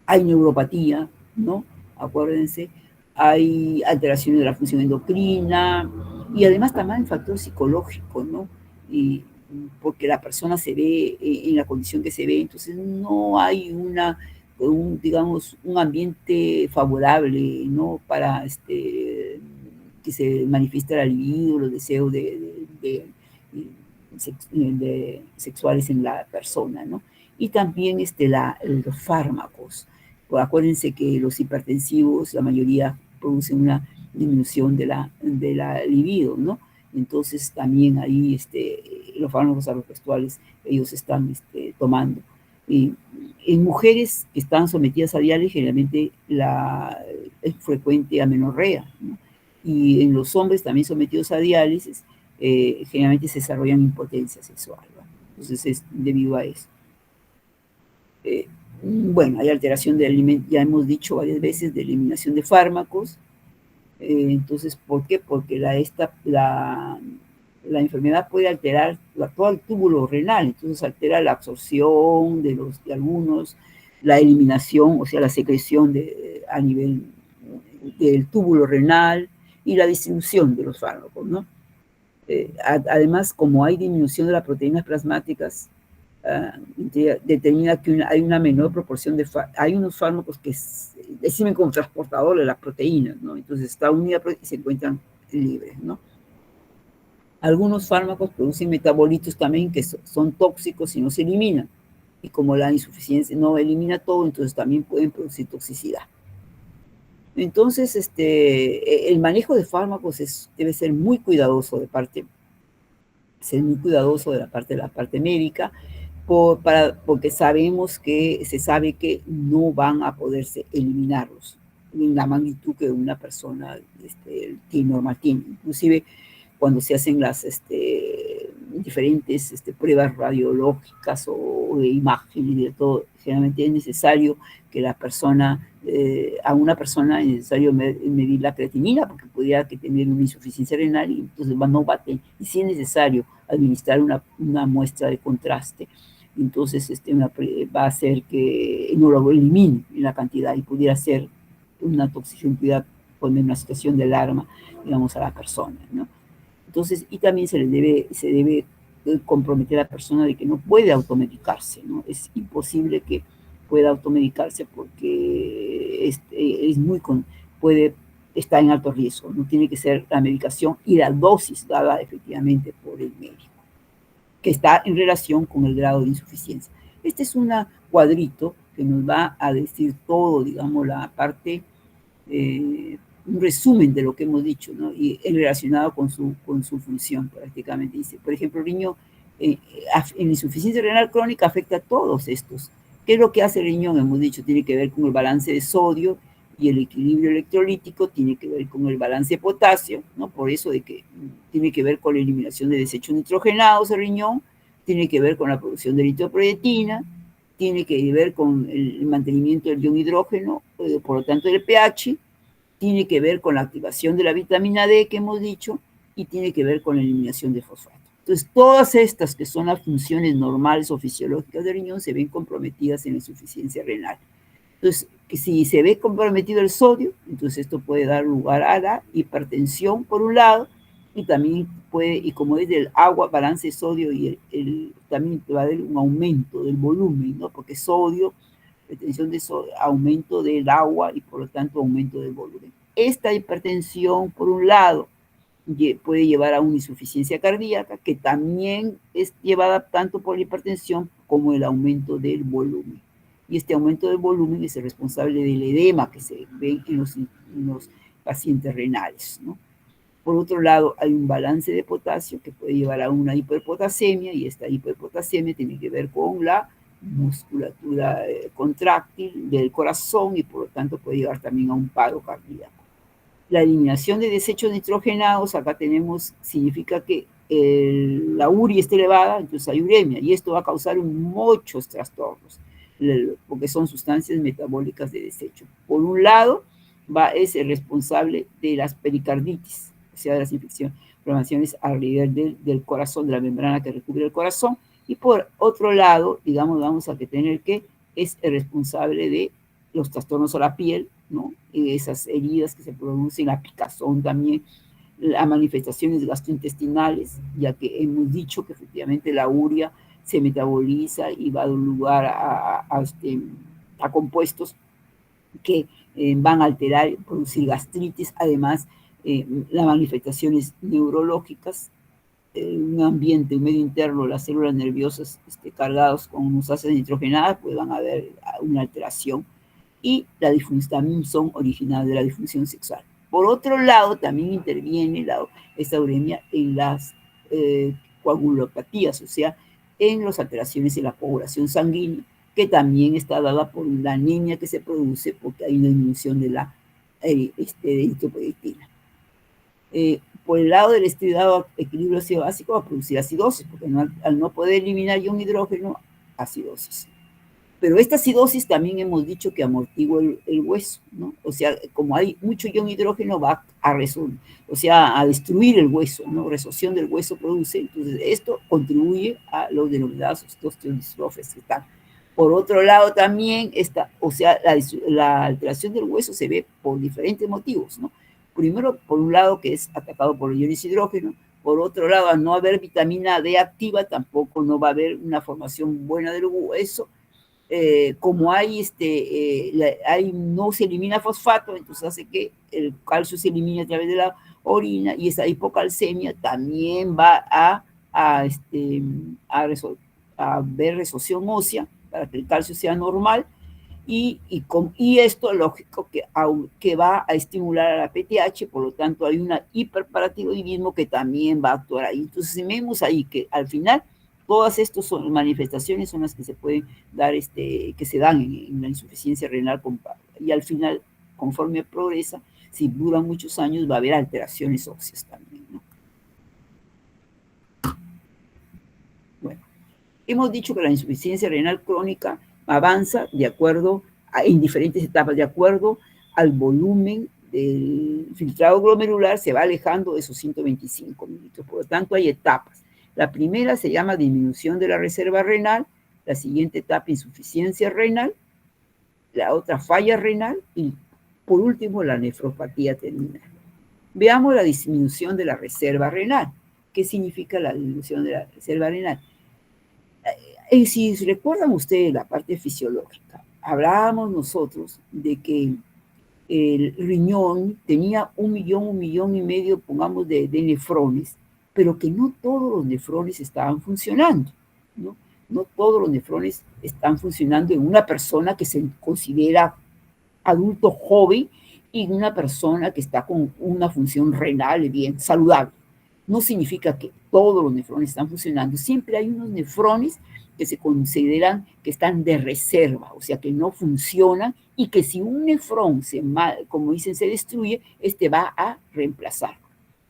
hay neuropatía, ¿no? Acuérdense, hay alteraciones de la función endocrina y además también hay factor psicológico, ¿no? Y porque la persona se ve en la condición que se ve, entonces no hay digamos, un ambiente favorable, ¿no? Para que se manifieste la libido, los deseos sexuales en la persona, ¿no? Y también los fármacos. Pues acuérdense que los hipertensivos, la mayoría producen una disminución de la libido, ¿no? Entonces también ahí los fármacos alopestuales ellos están tomando. Y en mujeres que están sometidas a diálisis, generalmente es frecuente amenorrea, ¿no? Y en los hombres también sometidos a diálisis, generalmente se desarrollan impotencia sexual, ¿no? Entonces es debido a eso. Bueno, hay alteración ya hemos dicho varias veces, de eliminación de fármacos. Entonces, ¿por qué? Porque la enfermedad puede alterar todo el túbulo renal, entonces altera la absorción de algunos, la eliminación, o sea, la secreción a nivel del túbulo renal y la distribución de los fármacos, ¿no? Además, como hay disminución de las proteínas plasmáticas, determina que hay una menor proporción hay unos fármacos que sirven como transportadores de las proteínas, ¿no? Entonces está unida y se encuentran libres, ¿no? Algunos fármacos producen metabolitos también que son tóxicos y no se eliminan. Y como la insuficiencia no elimina todo, entonces también pueden producir toxicidad. Entonces, el manejo de fármacos debe ser muy cuidadoso de la parte médica, porque se sabe que no van a poderse eliminarlos en la magnitud que una persona normal tiene. Inclusive cuando se hacen las diferentes pruebas radiológicas o de imagen y de todo, generalmente es necesario que a una persona es necesario medir la creatinina porque pudiera tener una insuficiencia renal y entonces no va a tener, y si es necesario administrar una muestra de contraste, entonces va a hacer que no lo elimine en la cantidad y pudiera ser una toxicidad, poner una situación de alarma, digamos, a la persona, ¿no? Entonces, y también se debe comprometer a la persona de que no puede automedicarse, ¿no? Es imposible que pueda automedicarse porque puede estar en alto riesgo, no tiene que ser la medicación y la dosis dada efectivamente por el médico, que está en relación con el grado de insuficiencia. Este es un cuadrito que nos va a decir todo, digamos, la parte, un resumen de lo que hemos dicho, ¿no? Y relacionado con su función prácticamente. Dice, por ejemplo, el riñón en insuficiencia renal crónica afecta a todos estos. ¿Qué es lo que hace el riñón? Hemos dicho, tiene que ver con el balance de sodio y el equilibrio electrolítico, tiene que ver con el balance de potasio, ¿no? Por eso de que tiene que ver con la eliminación de desechos nitrogenados del riñón, tiene que ver con la producción de eritropoyetina, tiene que ver con el mantenimiento del ion hidrógeno, por lo tanto el pH, tiene que ver con la activación de la vitamina D que hemos dicho, y tiene que ver con la eliminación de fosfato. Entonces, todas estas que son las funciones normales o fisiológicas del riñón se ven comprometidas en la insuficiencia renal. Entonces, que si se ve comprometido el sodio, entonces esto puede dar lugar a la hipertensión por un lado, y también y como es del agua, balance de sodio, y también va a haber un aumento del volumen, ¿no? Porque sodio, retención de sodio, aumento del agua y por lo tanto aumento del volumen. Esta hipertensión, por un lado, puede llevar a una insuficiencia cardíaca, que también es llevada tanto por la hipertensión como el aumento del volumen. Y este aumento del volumen es el responsable del edema que se ve en los pacientes renales, ¿no? Por otro lado, hay un balance de potasio que puede llevar a una hiperpotasemia, y esta hiperpotasemia tiene que ver con la musculatura contráctil del corazón y por lo tanto puede llevar también a un paro cardíaco. La eliminación de desechos nitrogenados, acá tenemos, significa que la urea está elevada, entonces hay uremia, y esto va a causar muchos trastornos, porque son sustancias metabólicas de desecho. Por un lado, es el responsable de las pericarditis, o sea, de las inflamaciones alrededor del corazón, de la membrana que recubre el corazón, y por otro lado, digamos, vamos a tener que es el responsable de los trastornos a la piel, ¿no? Esas heridas que se producen, la picazón también, las manifestaciones gastrointestinales, ya que hemos dicho que efectivamente la urea se metaboliza y va a dar lugar a compuestos que van a alterar, producir gastritis, además las manifestaciones neurológicas, un ambiente, un medio interno, las células nerviosas cargadas con sustancias nitrogenadas, pues van a haber una alteración, y la disfunción también son originales de la disfunción sexual. Por otro lado, también interviene esta uremia en las coagulopatías, o sea, en las alteraciones en la coagulación sanguínea, que también está dada por la anemia que se produce porque hay una disminución de la eritropoyetina. Por el lado del equilibrio ácido básico va a producir acidosis, porque al no poder eliminar ion hidrógeno, acidosis. Pero esta acidosis también hemos dicho que amortigua el hueso, ¿no? O sea, como hay mucho ion hidrógeno, va a destruir el hueso, ¿no? Resorción del hueso produce, entonces esto contribuye a los denominados osteodistrofias que están. Por otro lado también, la alteración del hueso se ve por diferentes motivos, ¿no? Primero, por un lado, que es atacado por iones hidrógeno. Por otro lado, al no haber vitamina D activa, tampoco no va a haber una formación buena del hueso. Como no se elimina fosfato, entonces hace que el calcio se elimine a través de la orina, y esa hipocalcemia también va a ver resorción ósea para que el calcio sea normal, y esto lógico que va a estimular a la PTH, por lo tanto hay una hiperparatiroidismo que también va a actuar ahí. Entonces vemos ahí que al final todas estas manifestaciones son las que se pueden dar, que se dan en la insuficiencia renal, y al final, conforme progresa, si duran muchos años, va a haber alteraciones óseas también, ¿no? Bueno, hemos dicho que la insuficiencia renal crónica avanza en diferentes etapas, de acuerdo al volumen del filtrado glomerular, se va alejando de esos 125 mililitros. Por lo tanto, hay etapas. La primera se llama disminución de la reserva renal, la siguiente etapa insuficiencia renal, la otra falla renal, y por último la nefropatía terminal. Veamos la disminución de la reserva renal. ¿Qué significa la disminución de la reserva renal? Si recuerdan ustedes la parte fisiológica, hablábamos nosotros de que el riñón tenía 1,5 millones, pongamos, de nefrones, pero que no todos los nefrones estaban funcionando, ¿no? No todos los nefrones están funcionando en una persona que se considera adulto joven y una persona que está con una función renal bien saludable. No significa que todos los nefrones están funcionando, siempre hay unos nefrones que se consideran que están de reserva, o sea, que no funcionan, y que si un nefrón, como dicen, se destruye, va a reemplazarlo.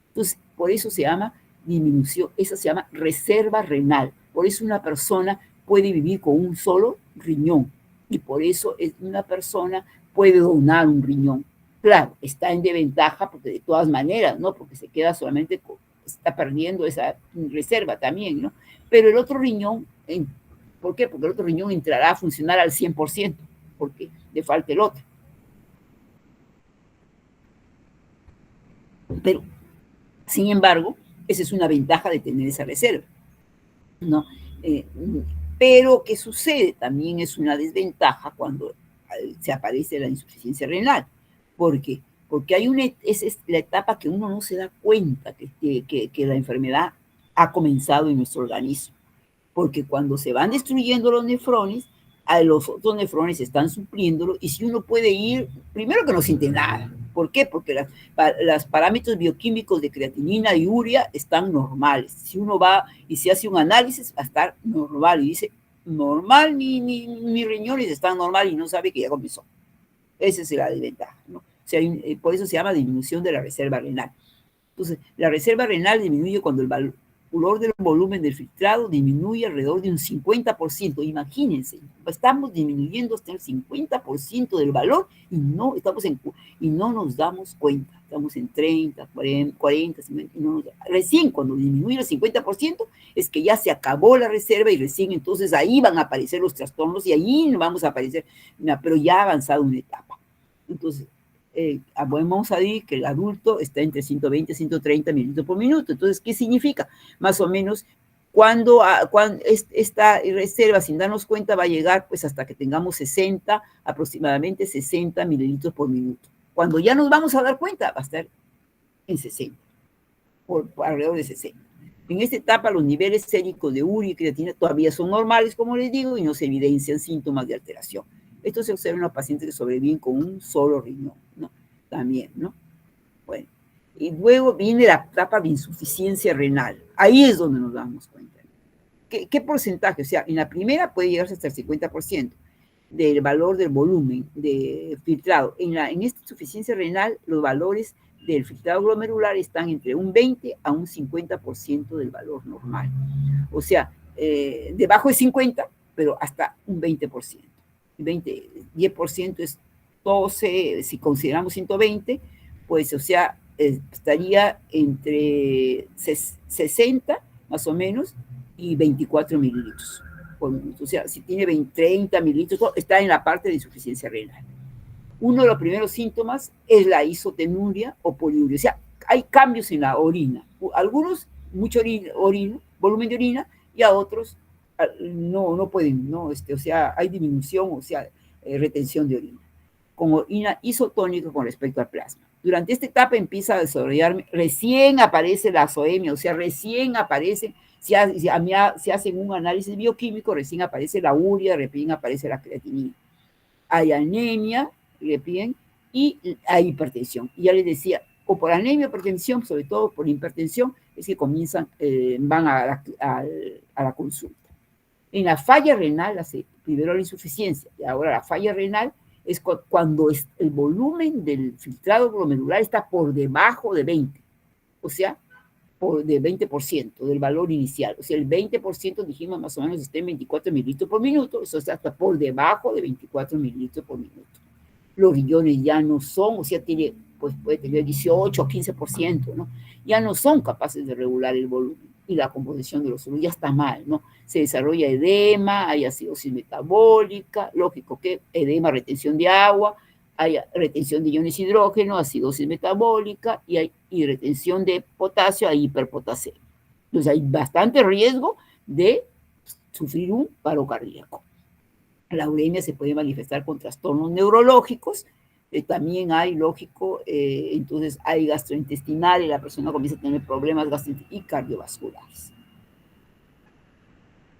Entonces, por eso se llama disminución, esa se llama reserva renal. Por eso una persona puede vivir con un solo riñón, y por eso una persona puede donar un riñón. Claro, está en desventaja porque de todas maneras, ¿no? Porque se queda solamente, está perdiendo esa reserva también, ¿no? Pero el otro riñón, ¿por qué? Porque el otro riñón entrará a funcionar al 100%, porque le falta el otro. Pero, sin embargo, esa es una ventaja de tener esa reserva, ¿no? Pero, ¿qué sucede? También es una desventaja cuando se aparece la insuficiencia renal. ¿Por qué? Porque esa es la etapa que uno no se da cuenta que la enfermedad ha comenzado en nuestro organismo. Porque cuando se van destruyendo los nefrones, a los otros nefrones están supliéndolo, y si uno puede ir, primero que no siente nada. ¿Por qué? Porque los parámetros bioquímicos de creatinina y urea están normales. Si uno va y se hace un análisis, va a estar normal, y dice, normal, mis riñones están normal, y no sabe que ya comenzó. Esa es la desventaja, ¿no? sea, por eso se llama disminución de la reserva renal. Entonces, la reserva renal disminuye cuando el valor del volumen del filtrado disminuye alrededor de un 50%. Imagínense, estamos disminuyendo hasta el 50% del valor y no nos damos cuenta. Estamos en 30, 40, 50, recién cuando disminuye el 50% es que ya se acabó la reserva y recién entonces ahí van a aparecer los trastornos y ahí vamos a aparecer, pero ya ha avanzado una etapa. Entonces, vamos a decir que el adulto está entre 120 y 130 mililitros por minuto. Entonces, ¿qué significa? Más o menos, cuando esta reserva, sin darnos cuenta, va a llegar pues hasta que tengamos aproximadamente 60 mililitros por minuto. Cuando ya nos vamos a dar cuenta, va a estar en 60, por alrededor de 60. En esta etapa, los niveles séricos de urea y creatina todavía son normales, como les digo, y no se evidencian síntomas de alteración. Esto se observa en los pacientes que sobreviven con un solo riñón, ¿no? También, ¿no? Bueno, y luego viene la etapa de insuficiencia renal. Ahí es donde nos damos cuenta. ¿Qué porcentaje? O sea, en la primera puede llegarse hasta el 50% del valor del volumen de filtrado. En esta insuficiencia renal, los valores del filtrado glomerular están entre un 20 a un 50% del valor normal. O sea, debajo de 50, pero hasta un 20%. 10% es 12, si consideramos 120, pues, o sea, estaría entre 60, más o menos, y 24 mililitros por minuto. O sea, si tiene 30 mililitros, está en la parte de insuficiencia renal. Uno de los primeros síntomas es la isotenuria o poliuria. O sea, hay cambios en la orina. Algunos, mucho orina, volumen de orina, y a otros no pueden, ¿no? O sea, hay disminución, o sea, retención de orina, con orina isotónica con respecto al plasma. Durante esta etapa empieza a desarrollar, recién aparece la azoemia, o sea, recién aparece, si hacen un análisis bioquímico, recién aparece la urea, recién aparece la creatinina. Hay anemia, recién, y hay hipertensión. Y ya les decía, o por anemia o hipertensión, sobre todo por hipertensión, es que comienzan, van a la consulta. En la falla renal, primero la insuficiencia y ahora la falla renal, es cuando el volumen del filtrado glomerular está por debajo de 20, o sea, de 20% del valor inicial. O sea, el 20% dijimos más o menos está en 24 mililitros por minuto, eso está hasta por debajo de 24 mililitros por minuto. Los riñones ya no son, o sea, puede tener 18 o 15%, ¿no? Ya no son capaces de regular el volumen y la composición de los sólidos, ya está mal, ¿no? Se desarrolla edema, hay acidosis metabólica, lógico que edema, retención de agua, hay retención de iones hidrógeno, acidosis metabólica y retención de potasio, hay hiperpotasemia. Entonces hay bastante riesgo de sufrir un paro cardíaco. La uremia se puede manifestar con trastornos neurológicos, también hay, lógico, entonces hay gastrointestinal y la persona comienza a tener problemas gastrointestinales y cardiovasculares,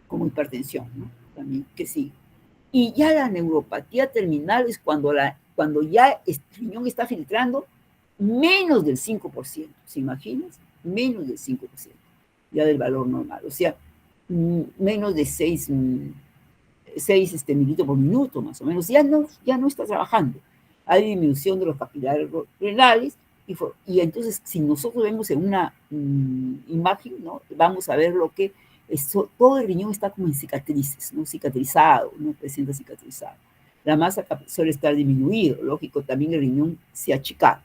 como hipertensión, ¿no? También, que sí. Y ya la neuropatía terminal es cuando ya el riñón está filtrando menos del 5%, ¿se imaginan? Menos del 5%, ya del valor normal, o sea, menos de 6 mililitros por minuto, más o menos, ya no está trabajando. Hay disminución de los capilares renales, y entonces, si nosotros vemos en una imagen, ¿no? Vamos a ver lo que todo el riñón está como en cicatrices, ¿no? Cicatrizado, ¿no? Presenta cicatrizado. La masa suele estar disminuida, lógico, también el riñón se ha achicado.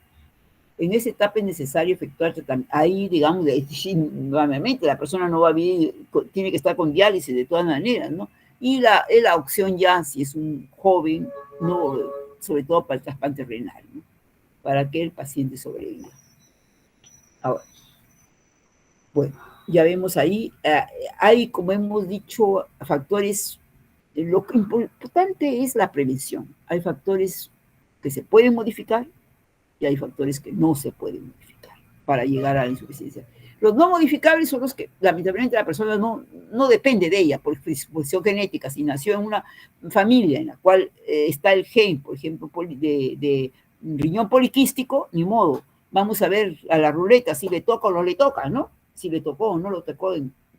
En esa etapa es necesario efectuar tratamiento. Ahí, digamos, nuevamente, la persona no va a vivir, tiene que estar con diálisis de todas maneras, ¿no? Y la opción ya, si es un joven, no, sobre todo para el trasplante renal, ¿no? Para que el paciente sobreviva. Ahora, bueno, ya vemos ahí, hay, como hemos dicho, factores, lo importante es la prevención. Hay factores que se pueden modificar y hay factores que no se pueden modificar para llegar a la insuficiencia. Los no modificables son los que, lamentablemente, la persona no depende de ella por disposición genética. Si nació en una familia en la cual está el gen, por ejemplo, de riñón poliquístico, ni modo. Vamos a ver a la ruleta si le toca o no le toca, ¿no? Si le tocó o no lo tocó,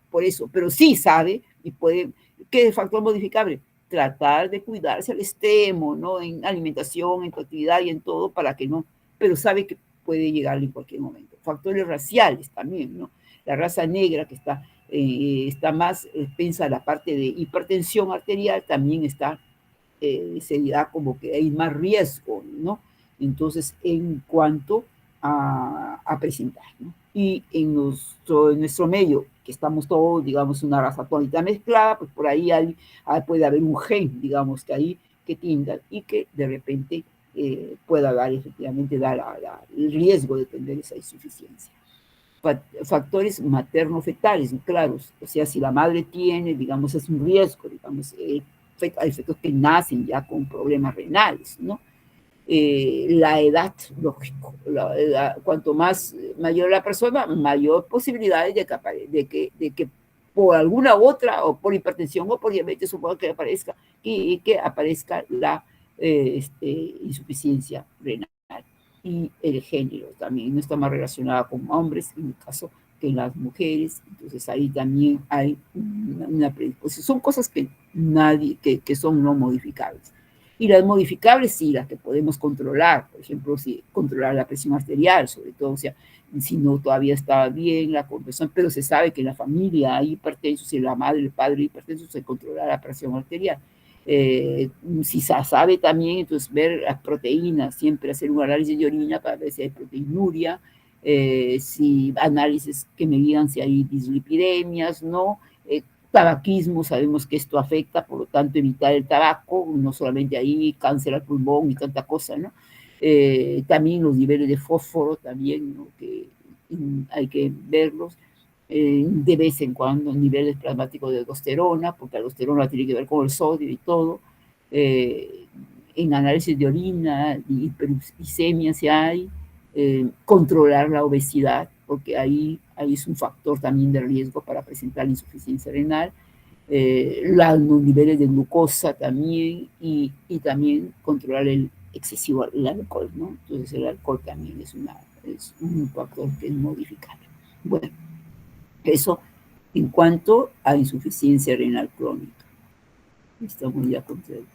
por eso. Pero sí sabe y puede. ¿Qué factor modificable? Tratar de cuidarse al extremo, ¿no? En alimentación, en tu actividad y en todo, para que no pero sabe que puede llegarle en cualquier momento. Factores raciales también, ¿no? La raza negra que está más expensa a la parte de hipertensión arterial, también se dirá como que hay más riesgo, ¿no? Entonces, en cuanto a presentar, ¿no? Y en nuestro medio, que estamos todos, digamos, una raza tónica mezclada, pues por ahí puede haber un gen, digamos, que ahí que tenga y que de repente pueda efectivamente dar el riesgo de tener esa insuficiencia. Factores materno-fetales, claros, o sea, si la madre tiene, digamos, es un riesgo, digamos, hay fetos que nacen ya con problemas renales, ¿no? La edad, lógico, cuanto más mayor la persona, mayor posibilidades de que por alguna otra, o por hipertensión o por diabetes, supongo que aparezca la insuficiencia renal. Y el género también no está más relacionada con hombres, en el caso que en las mujeres, entonces ahí también hay una predisposición. Son cosas que son no modificables. Y las modificables sí, las que podemos controlar, por ejemplo, controlar la presión arterial, sobre todo, o sea, si no todavía está bien la conversión, pero se sabe que en la familia hay hipertensos, si la madre, el padre hipertenso, se controla la presión arterial. Si se sabe también, entonces ver las proteínas, siempre hacer un análisis de orina para ver si hay proteinuria, si análisis que me digan si hay dislipidemias, ¿no? Tabaquismo, sabemos que esto afecta, por lo tanto evitar el tabaco, no solamente ahí, cáncer al pulmón y tanta cosa, ¿no? También los niveles de fósforo, también, ¿no? Que hay que verlos. De vez en cuando niveles plasmáticos de aldosterona, porque la aldosterona tiene que ver con el sodio y todo, en análisis de orina, hiperuricemia si hay, controlar la obesidad, porque ahí es un factor también de riesgo para presentar insuficiencia renal, los niveles de glucosa también, y también controlar el alcohol, ¿no? Entonces el alcohol también es un factor que es modificable. Bueno, eso en cuanto a insuficiencia renal crónica. Estamos ya contra el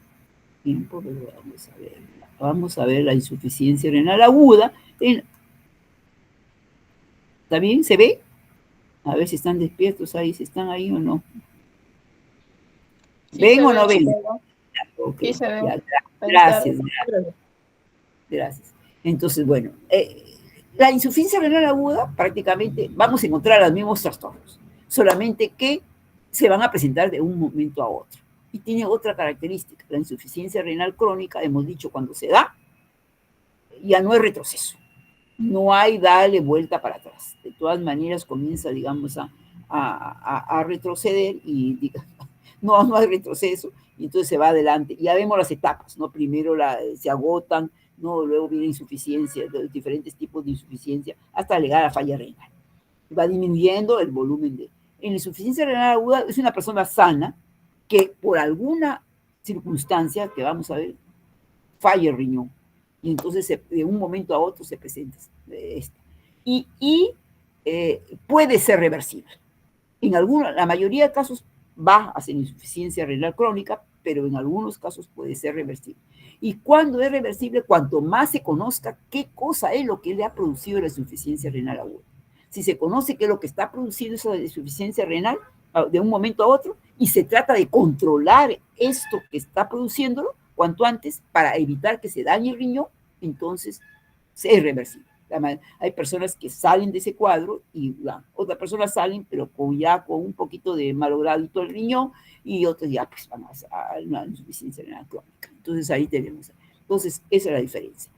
tiempo, pero vamos a ver. Vamos a ver la insuficiencia renal aguda. ¿Está bien? ¿Se ve? A ver si están despiertos ahí, si están ahí o no. Sí, ¿Ven o no ven? Okay. Sí, se ve. Ya, gracias. Entonces, bueno, la insuficiencia renal aguda prácticamente vamos a encontrar los mismos trastornos, solamente que se van a presentar de un momento a otro. Y tiene otra característica, la insuficiencia renal crónica, hemos dicho, cuando se da, ya no hay retroceso, no hay darle vuelta para atrás. De todas maneras comienza, digamos, a retroceder y no hay retroceso, y entonces se va adelante. Ya vemos las etapas, ¿no? Primero se agotan, ¿no? Luego viene insuficiencia, diferentes tipos de insuficiencia, hasta llegar a falla renal. Va disminuyendo el volumen En la insuficiencia renal aguda es una persona sana que por alguna circunstancia, que vamos a ver, falla el riñón. Y entonces de un momento a otro se presenta esto. Y puede ser reversible. La mayoría de casos va a ser insuficiencia renal crónica, pero en algunos casos puede ser reversible. Y cuando es reversible, cuanto más se conozca qué cosa es lo que le ha producido la insuficiencia renal aguda. Si se conoce qué es lo que está produciendo esa insuficiencia renal de un momento a otro, y se trata de controlar esto que está produciéndolo cuanto antes para evitar que se dañe el riñón, entonces es reversible. Hay personas que salen de ese cuadro y otras personas salen, pero ya con un poquito de malogrado el riñón, y otras ya pues van a una insuficiencia renal crónica. Entonces ahí tenemos. Entonces esa es la diferencia.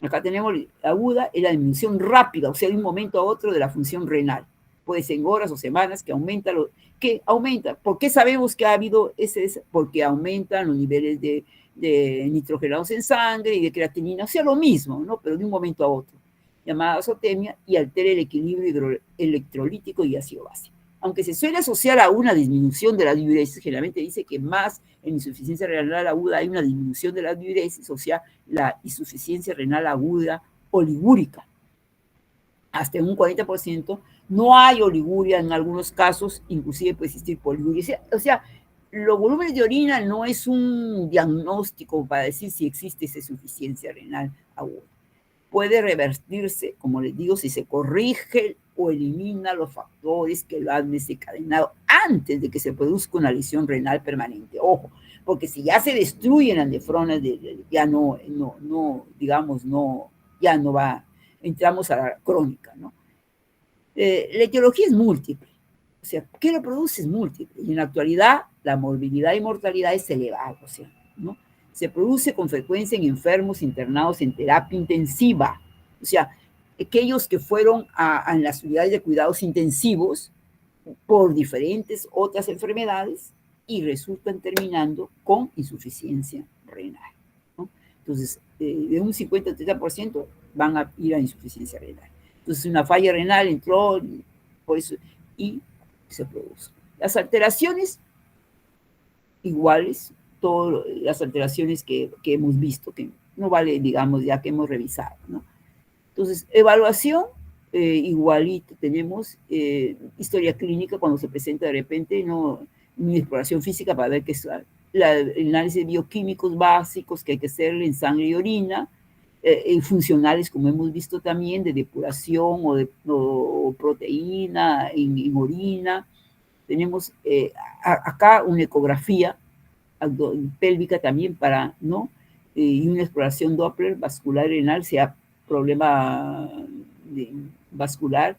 Acá tenemos la aguda, es la disminución rápida, o sea, de un momento a otro de la función renal. Puede ser en horas o semanas que aumenta. ¿Por qué sabemos que ha habido ese? Porque aumentan los niveles de nitrogenados en sangre y de creatinina, o sea, lo mismo, ¿no? Pero de un momento a otro, llamada azotemia, y altera el equilibrio electrolítico y ácido básico. Aunque se suele asociar a una disminución de la diuresis, generalmente dice que más en insuficiencia renal aguda hay una disminución de la diuresis, o sea, la insuficiencia renal aguda oligúrica, hasta un 40%, no hay oliguria en algunos casos, inclusive puede existir poliguria, o sea, los volúmenes de orina no es un diagnóstico para decir si existe esa insuficiencia renal aguda. puede revertirse, como les digo, si se corrige o elimina los factores que lo han desencadenado antes de que se produzca una lesión renal permanente. Ojo, porque si ya se destruyen las nefronas, ya digamos, ya no va, entramos a la crónica, ¿no? La etiología es múltiple, o sea, ¿qué lo produce? Es múltiple, y en la actualidad la morbilidad y mortalidad es elevada, o sea, ¿no? Se produce con frecuencia en enfermos internados en terapia intensiva, o sea, aquellos que fueron a las unidades de cuidados intensivos por diferentes otras enfermedades y resultan terminando con insuficiencia renal, ¿no? Entonces, de un 50-30% van a ir a insuficiencia renal. Entonces, una falla renal entró, por eso, y se produce. Las alteraciones iguales, todas las alteraciones que hemos visto, que no vale, digamos, ya que hemos revisado, ¿no? Entonces, evaluación, igualito tenemos historia clínica cuando se presenta de repente, ¿no? Una exploración física para ver qué es el análisis de bioquímicos básicos que hay que hacer en sangre y orina, funcionales, como hemos visto también, de depuración o proteína en orina. Tenemos acá una ecografía pélvica también para, ¿no? Y una exploración Doppler vascular renal, sea problema vascular,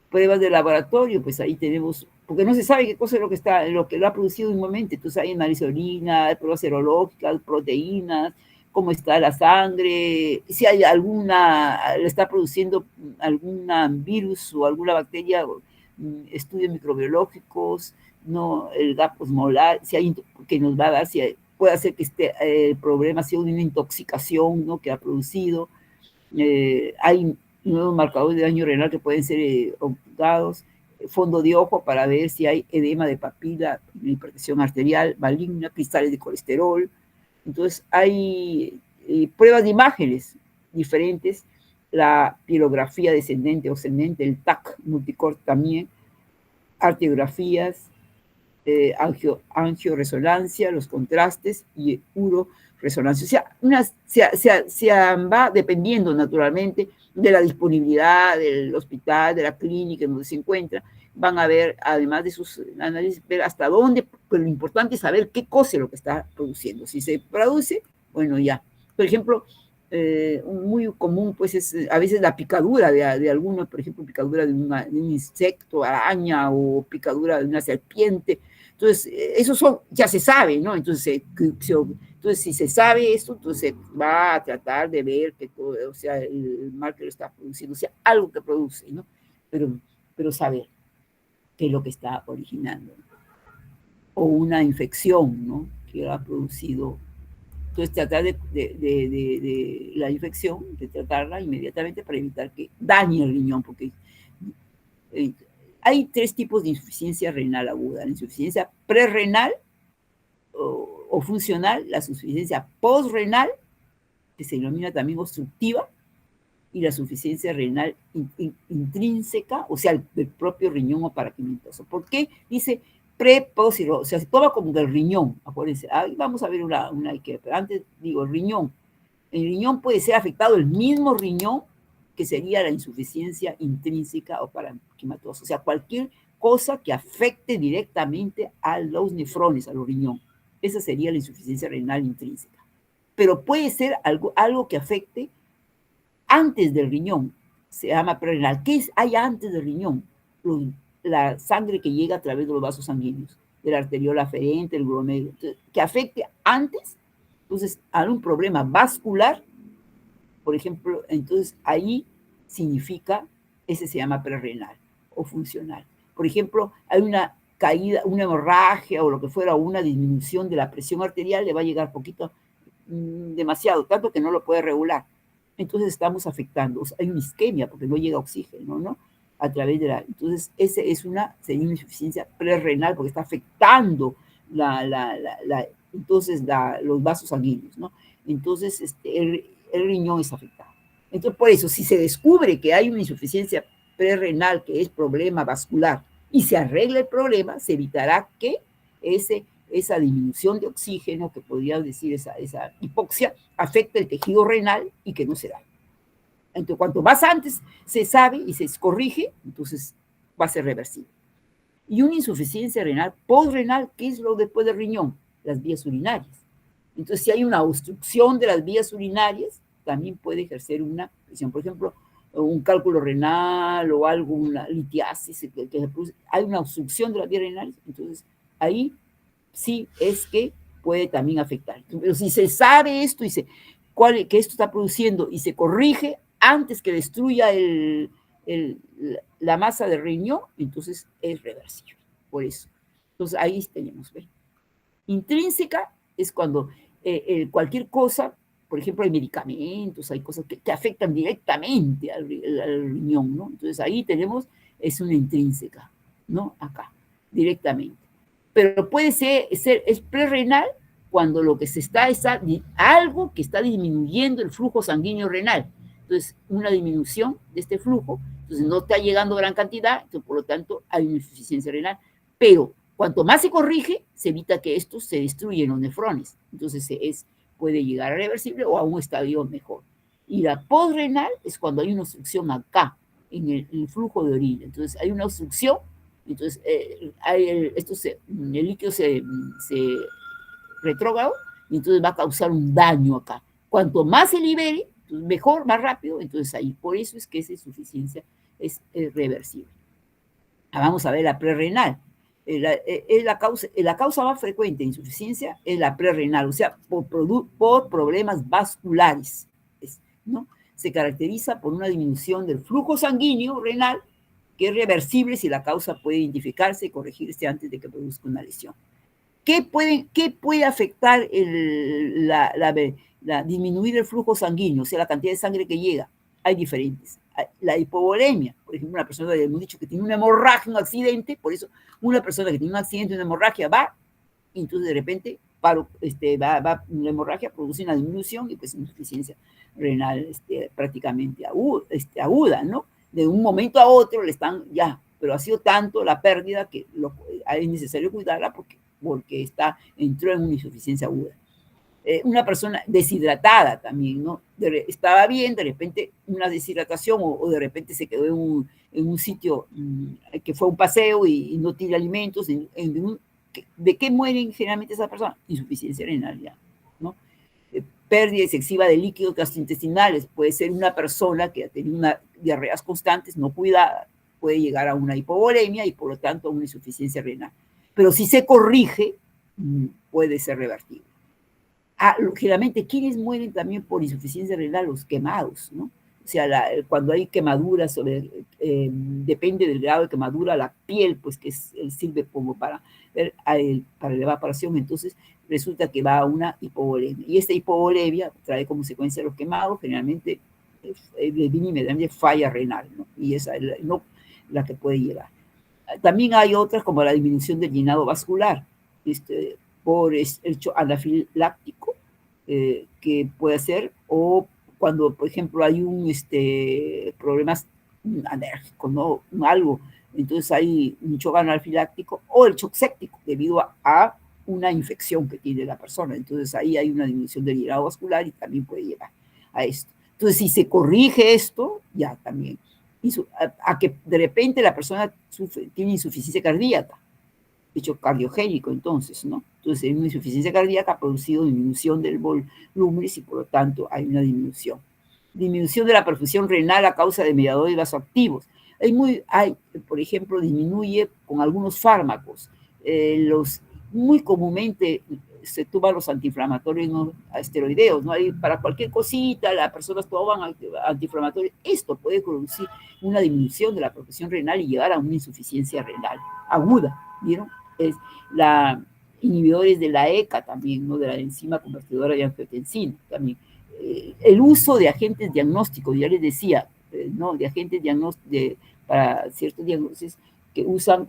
pruebas de laboratorio, pues ahí tenemos, porque no se sabe qué cosa es lo que lo ha producido en un momento, entonces hay análisis de orina, pruebas serológicas, proteínas, cómo está la sangre, si hay le está produciendo alguna virus o alguna bacteria, estudios microbiológicos, no, el gas osmolar, si hay, que nos va a dar, puede hacer que el problema sea una intoxicación, ¿no? Que ha producido. Hay nuevos marcadores de daño renal que pueden ser ocultados, fondo de ojo para ver si hay edema de papila, hipertensión arterial maligna, cristales de colesterol. Entonces hay pruebas de imágenes diferentes, la pirografía descendente o ascendente, el TAC multicore también, arteriografías, angioresonancia, los contrastes y uroresonancia. O sea, va dependiendo naturalmente de la disponibilidad del hospital, de la clínica en donde se encuentra. Van a ver, además de sus análisis, ver hasta dónde, pero lo importante es saber qué cosa es lo que está produciendo. Si se produce, bueno, ya. Por ejemplo, muy común, pues, es a veces la picadura de algunos, por ejemplo, picadura de un insecto, araña, o picadura de una serpiente. Entonces, eso ya se sabe, ¿no? Entonces, si se sabe esto, entonces va a tratar de ver que todo, o sea, el mal que lo está produciendo, o sea, algo que produce, ¿no? Pero saber qué es lo que está originando. O una infección, ¿no? Que ha producido. Entonces, tratar de la infección, de tratarla inmediatamente para evitar que dañe el riñón, porque hay 3 tipos de insuficiencia renal aguda: la insuficiencia prerrenal o funcional, la insuficiencia postrenal, que se denomina también obstructiva, y la insuficiencia renal intrínseca, o sea, del propio riñón o paraquiminoso. ¿Por qué? Dice o sea, se toma como del riñón, acuérdense. Ahí vamos a ver pero antes digo, el riñón puede ser afectado, el mismo riñón, que sería la insuficiencia intrínseca o paraquimatosa, o sea, cualquier cosa que afecte directamente a los nefrones, a los riñones. Esa sería la insuficiencia renal intrínseca. Pero puede ser algo que afecte antes del riñón, se llama prerenal. ¿Qué hay antes del riñón? La sangre que llega a través de los vasos sanguíneos, de la arteriola aferente, el glomérulo, que afecte antes, entonces, a un problema vascular, por ejemplo, entonces ahí significa, ese se llama prerrenal o funcional. Por ejemplo, hay una caída, una hemorragia o lo que fuera, o una disminución de la presión arterial, le va a llegar poquito, demasiado, tanto que no lo puede regular. Entonces estamos afectando, o sea, hay una isquemia porque no llega oxígeno, ¿no? A través de entonces, sería una insuficiencia prerrenal porque está afectando los vasos sanguíneos, ¿no? Entonces, el riñón es afectado. Entonces, por eso, si se descubre que hay una insuficiencia prerrenal, que es problema vascular, y se arregla el problema, se evitará que esa disminución de oxígeno, que podríamos decir esa hipoxia, afecte el tejido renal y que no se da. Entonces, cuanto más antes se sabe y se corrige, entonces va a ser reversible. Y una insuficiencia renal, postrenal, ¿qué es lo después del riñón? Las vías urinarias. Entonces, si hay una obstrucción de las vías urinarias, también puede ejercer una presión. Por ejemplo, un cálculo renal o algo, una litiasis, hay una obstrucción de las vías renales, entonces ahí sí es que puede también afectar. Pero si se sabe esto y que esto está produciendo y se corrige antes que destruya la masa de riñón, entonces es reversible. Por eso. Entonces ahí tenemos. ¿Ve? Intrínseca es cuando cualquier cosa, por ejemplo, hay medicamentos, hay cosas que afectan directamente al riñón, ¿no? Entonces ahí tenemos, es una intrínseca, ¿no? Acá, directamente. Pero puede ser es prerrenal cuando lo que se está algo que está disminuyendo el flujo sanguíneo renal. Entonces, una disminución de este flujo, entonces no está llegando gran cantidad, entonces por lo tanto hay una insuficiencia renal. Pero cuanto más se corrige, se evita que estos se destruyen los nefrones. Entonces puede llegar a reversible o a un estadio mejor. Y la postrenal es cuando hay una obstrucción acá, en el flujo de orina. Entonces hay una obstrucción, entonces el líquido se retrógrado y entonces va a causar un daño acá. Cuanto más se libere, mejor, más rápido, entonces ahí, por eso es que esa insuficiencia es reversible. Vamos a ver la prerrenal. La causa más frecuente de insuficiencia es la prerrenal, o sea, por problemas vasculares, ¿no? Se caracteriza por una disminución del flujo sanguíneo renal que es reversible si la causa puede identificarse y corregirse antes de que produzca una lesión. ¿Qué puede afectar disminuir el flujo sanguíneo, o sea, la cantidad de sangre que llega? Hay diferentes. La hipovolemia, por ejemplo, una persona, hemos dicho que tiene una hemorragia, un accidente, por eso una persona que tiene un accidente, una hemorragia, va, y entonces de repente va una hemorragia, produce una disminución y pues insuficiencia renal prácticamente aguda, ¿no? De un momento a otro le están pero ha sido tanto la pérdida que es necesario cuidarla porque entró en una insuficiencia aguda. Una persona deshidratada también, ¿no? Estaba bien, de repente una deshidratación o de repente se quedó en un sitio que fue un paseo y no tiene alimentos. ¿De qué mueren generalmente esas personas? Insuficiencia renal ya, ¿no? Pérdida excesiva de líquidos gastrointestinales. Puede ser una persona que ha tenido diarreas constantes, no cuidada, puede llegar a una hipovolemia y por lo tanto a una insuficiencia renal. Pero si se corrige, puede ser revertible. Generalmente, ¿quiénes mueren también por insuficiencia renal? Los quemados, ¿no? O sea, cuando hay quemaduras, depende del grado de quemadura, la piel, pues que sirve como para la evaporación, entonces resulta que va a una hipovolemia. Y esta hipovolemia trae como consecuencia los quemados, generalmente de falla renal, ¿no? Y esa es la que puede llegar. También hay otras como la disminución del llenado vascular, por el hecho anafiláctico que puede ser, o cuando, por ejemplo, hay problemas alérgicos, ¿no? Algo, entonces hay un shock anafiláctico o el shock séptico debido a una infección que tiene la persona. Entonces ahí hay una disminución del llenado vascular y también puede llegar a esto. Entonces, si se corrige esto, ya también, a que de repente la persona tiene insuficiencia cardíaca, hecho cardiogénico, entonces, ¿no? Entonces, una insuficiencia cardíaca ha producido disminución del volumen y por lo tanto hay una disminución. Disminución de la perfusión renal a causa de mediadores vasoactivos. Por ejemplo, disminuye con algunos fármacos. Muy comúnmente se toman los antiinflamatorios no esteroideos, ¿no? Para cualquier cosita, las personas toman antiinflamatorios. Esto puede producir una disminución de la perfusión renal y llevar a una insuficiencia renal aguda, ¿vieron? Inhibidores de la ECA también, ¿no? De la enzima convertidora de angiotensina también. El uso de agentes diagnósticos, ya les decía, ¿no? De agentes diagnósticos para ciertos diagnósticos que usan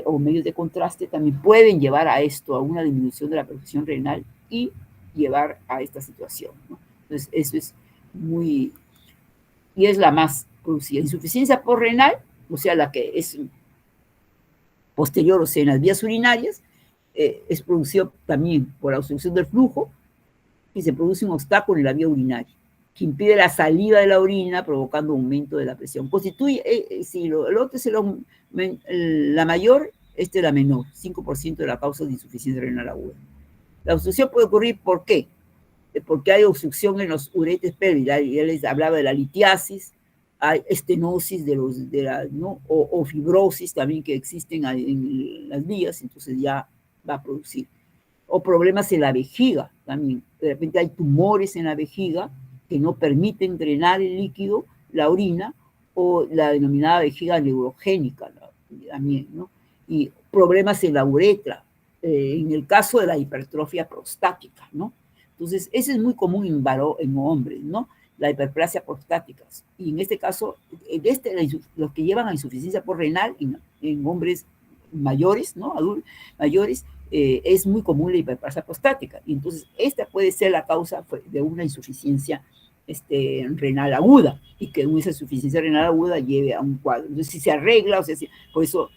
o medios de contraste también pueden llevar a esto, a una disminución de la perfusión renal y llevar a esta situación, ¿no? Entonces, eso es y es la más producida. Insuficiencia postrenal, o sea, la que es posterior, o sea, en las vías urinarias, es producido también por la obstrucción del flujo y se produce un obstáculo en la vía urinaria. que impide la salida de la orina, provocando aumento de la presión. Constituye, si el otro es la mayor, este es la menor, 5% de la causa de insuficiencia renal aguda. La obstrucción puede ocurrir, ¿por qué? Porque hay obstrucción en los uretes pélvicos, ya les hablaba de la litiasis, hay estenosis ¿no? o fibrosis también que existen en las vías, entonces ya va a producir. O problemas en la vejiga también, de repente hay tumores en la vejiga que no permiten drenar el líquido, la orina, o la denominada vejiga neurogénica también, ¿no? Y problemas en la uretra, en el caso de la hipertrofia prostática, ¿no? Entonces, eso es muy común en hombres, ¿no? La hiperplasia prostática. Y en este caso, los que llevan a insuficiencia por renal en hombres mayores, ¿no? Adultos mayores, es muy común la hiperplasia prostática. Y entonces, esta puede ser la causa de una insuficiencia renal aguda, y que esa insuficiencia renal aguda lleve a un cuadro. Entonces, si se arregla, o sea, por eso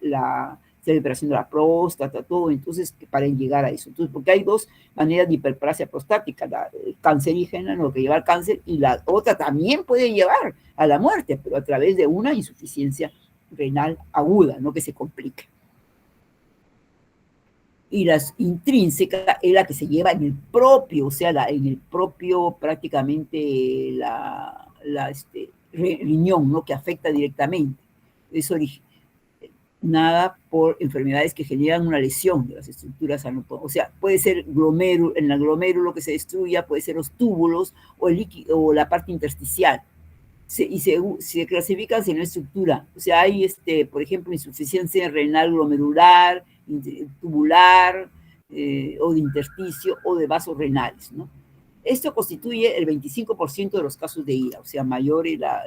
la celebración de la próstata, todo, entonces, para llegar a eso. Entonces, porque hay dos maneras de hiperplasia prostática, la cancerígena, lo que lleva al cáncer, y la otra también puede llevar a la muerte, pero a través de una insuficiencia renal aguda, no que se complique. Y la intrínseca es la que se lleva en el propio, o sea, en el propio prácticamente riñón, ¿no? Que afecta directamente. Es nada por enfermedades que generan una lesión de las estructuras anotómicas. O sea, puede ser en el glomérulo que se destruya, puede ser los túbulos o el líquido o la parte intersticial. Se clasifican según la estructura. O sea, hay, por ejemplo, insuficiencia renal glomerular, tubular, o de intersticio, o de vasos renales, ¿no? Esto constituye el 25% de los casos de IRA, o sea, mayor y la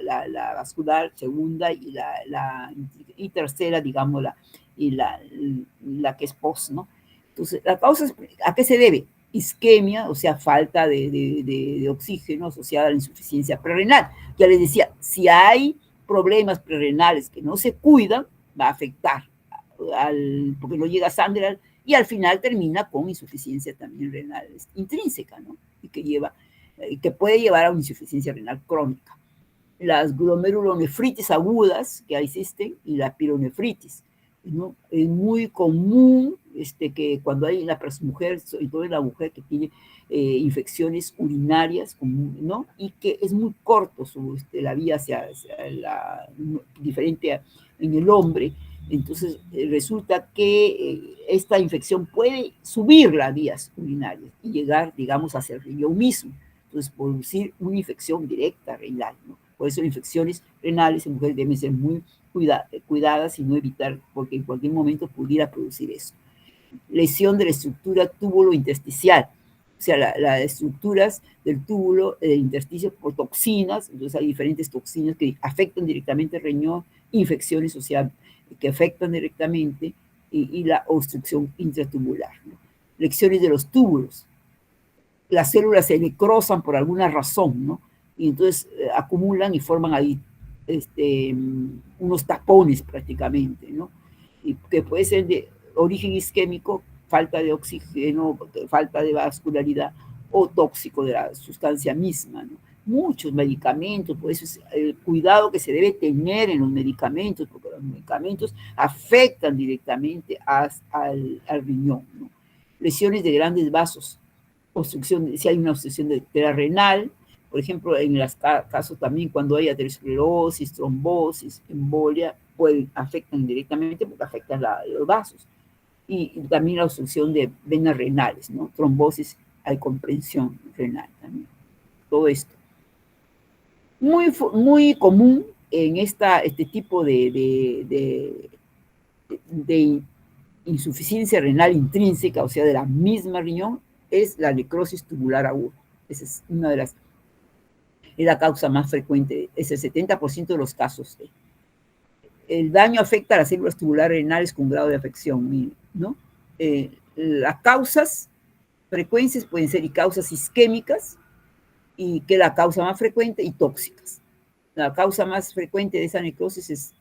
vascular, segunda, y tercera, digamos, la que es post, ¿no? Entonces, la causa, ¿a qué se debe? Isquemia, o sea, falta de oxígeno asociada a la insuficiencia prerrenal. Ya les decía, si hay problemas prerrenales que no se cuidan, va a afectar, porque no llega sangre, y al final termina con insuficiencia también renal intrínseca, ¿no? Y que puede llevar a una insuficiencia renal crónica. Las glomerulonefritis agudas que existen y la pielonefritis, ¿no? Es muy común que cuando hay en la mujer, sobre todo en la mujer que tiene infecciones urinarias, ¿no? Y que es muy corto la vía hacia diferente en el hombre. Entonces resulta que esta infección puede subir las vías urinarias y llegar, digamos, hacia el riñón mismo. Entonces producir una infección directa renal, ¿no? Por eso infecciones renales en mujeres deben ser muy cuidadas y no evitar, porque en cualquier momento pudiera producir eso. Lesión de la estructura túbulo-intersticial, o sea, las estructuras del túbulo, del intersticio por toxinas, entonces hay diferentes toxinas que afectan directamente el riñón, infecciones, o sea, que afectan directamente, y la obstrucción intratubular, ¿no? Lesiones de los túbulos, las células se necrosan por alguna razón, ¿no? Y entonces acumulan y forman ahí unos tapones prácticamente, ¿no? Y que puede ser de origen isquémico, falta de oxígeno, falta de vascularidad, o tóxico de la sustancia misma, ¿no? Muchos medicamentos, por eso es el cuidado que se debe tener en los medicamentos, porque los medicamentos afectan directamente al riñón, ¿no? Lesiones de grandes vasos, obstrucción, si hay una obstrucción de la renal, por ejemplo, en los casos también cuando hay aterosclerosis, trombosis, embolia, afectan directamente porque afectan los vasos. Y también la obstrucción de venas renales, ¿no? Trombosis, hay comprensión renal también. Todo esto. Muy común en este tipo de insuficiencia renal intrínseca, o sea, de la misma riñón, es la necrosis tubular aguda. Esa es es la causa más frecuente, es el 70% de los casos. El daño afecta a las células tubulares renales con grado de afección, ¿no? Las causas, frecuencias pueden ser y causas isquémicas, y que la causa más frecuente, y tóxicas. La causa más frecuente de esa necrosis es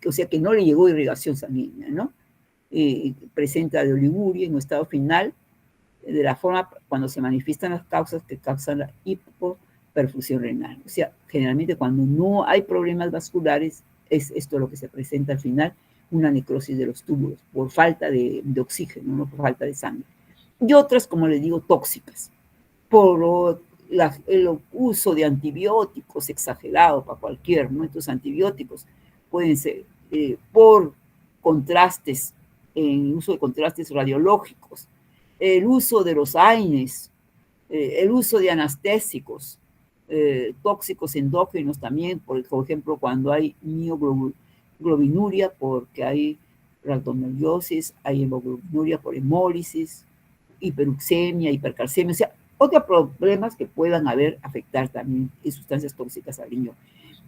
o sea, que no le llegó irrigación sanguínea, ¿no? Presenta de oliguria en un estado final, de la forma cuando se manifiestan las causas que causan la perfusión renal. O sea, generalmente cuando no hay problemas vasculares, es esto lo que se presenta al final, una necrosis de los túbulos por falta de oxígeno, no por falta de sangre. Y otras, como les digo, tóxicas, por el uso de antibióticos exagerado para cualquier, ¿no? Estos antibióticos pueden ser por contrastes, el uso de contrastes radiológicos, el uso de los AINES, el uso de anestésicos, tóxicos endógenos también, por ejemplo, cuando hay mioglobinuria, porque hay rhabdomiolisis, hay hemoglobinuria por hemólisis, hiperuxemia, hipercalcemia, o sea, otros problemas que puedan afectar también sustancias tóxicas al riñón.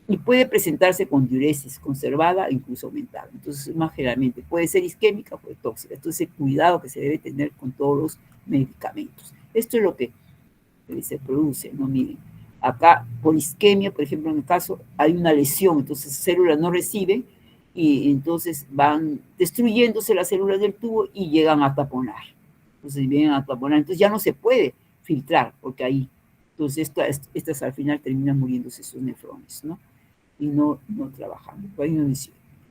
Y puede presentarse con diuresis conservada e incluso aumentada. Entonces, más generalmente, puede ser isquémica o puede tóxica. Entonces, cuidado que se debe tener con todos los medicamentos. Esto es lo que se produce, ¿no? Miren, acá por isquemia, por ejemplo, en el caso, hay una lesión, entonces células no reciben y entonces van destruyéndose las células del tubo y llegan a taponar. Entonces vienen a taponar, entonces ya no se puede filtrar, porque ahí, entonces estas al final terminan muriéndose sus nefrones, ¿no? Y no trabajando. Hay una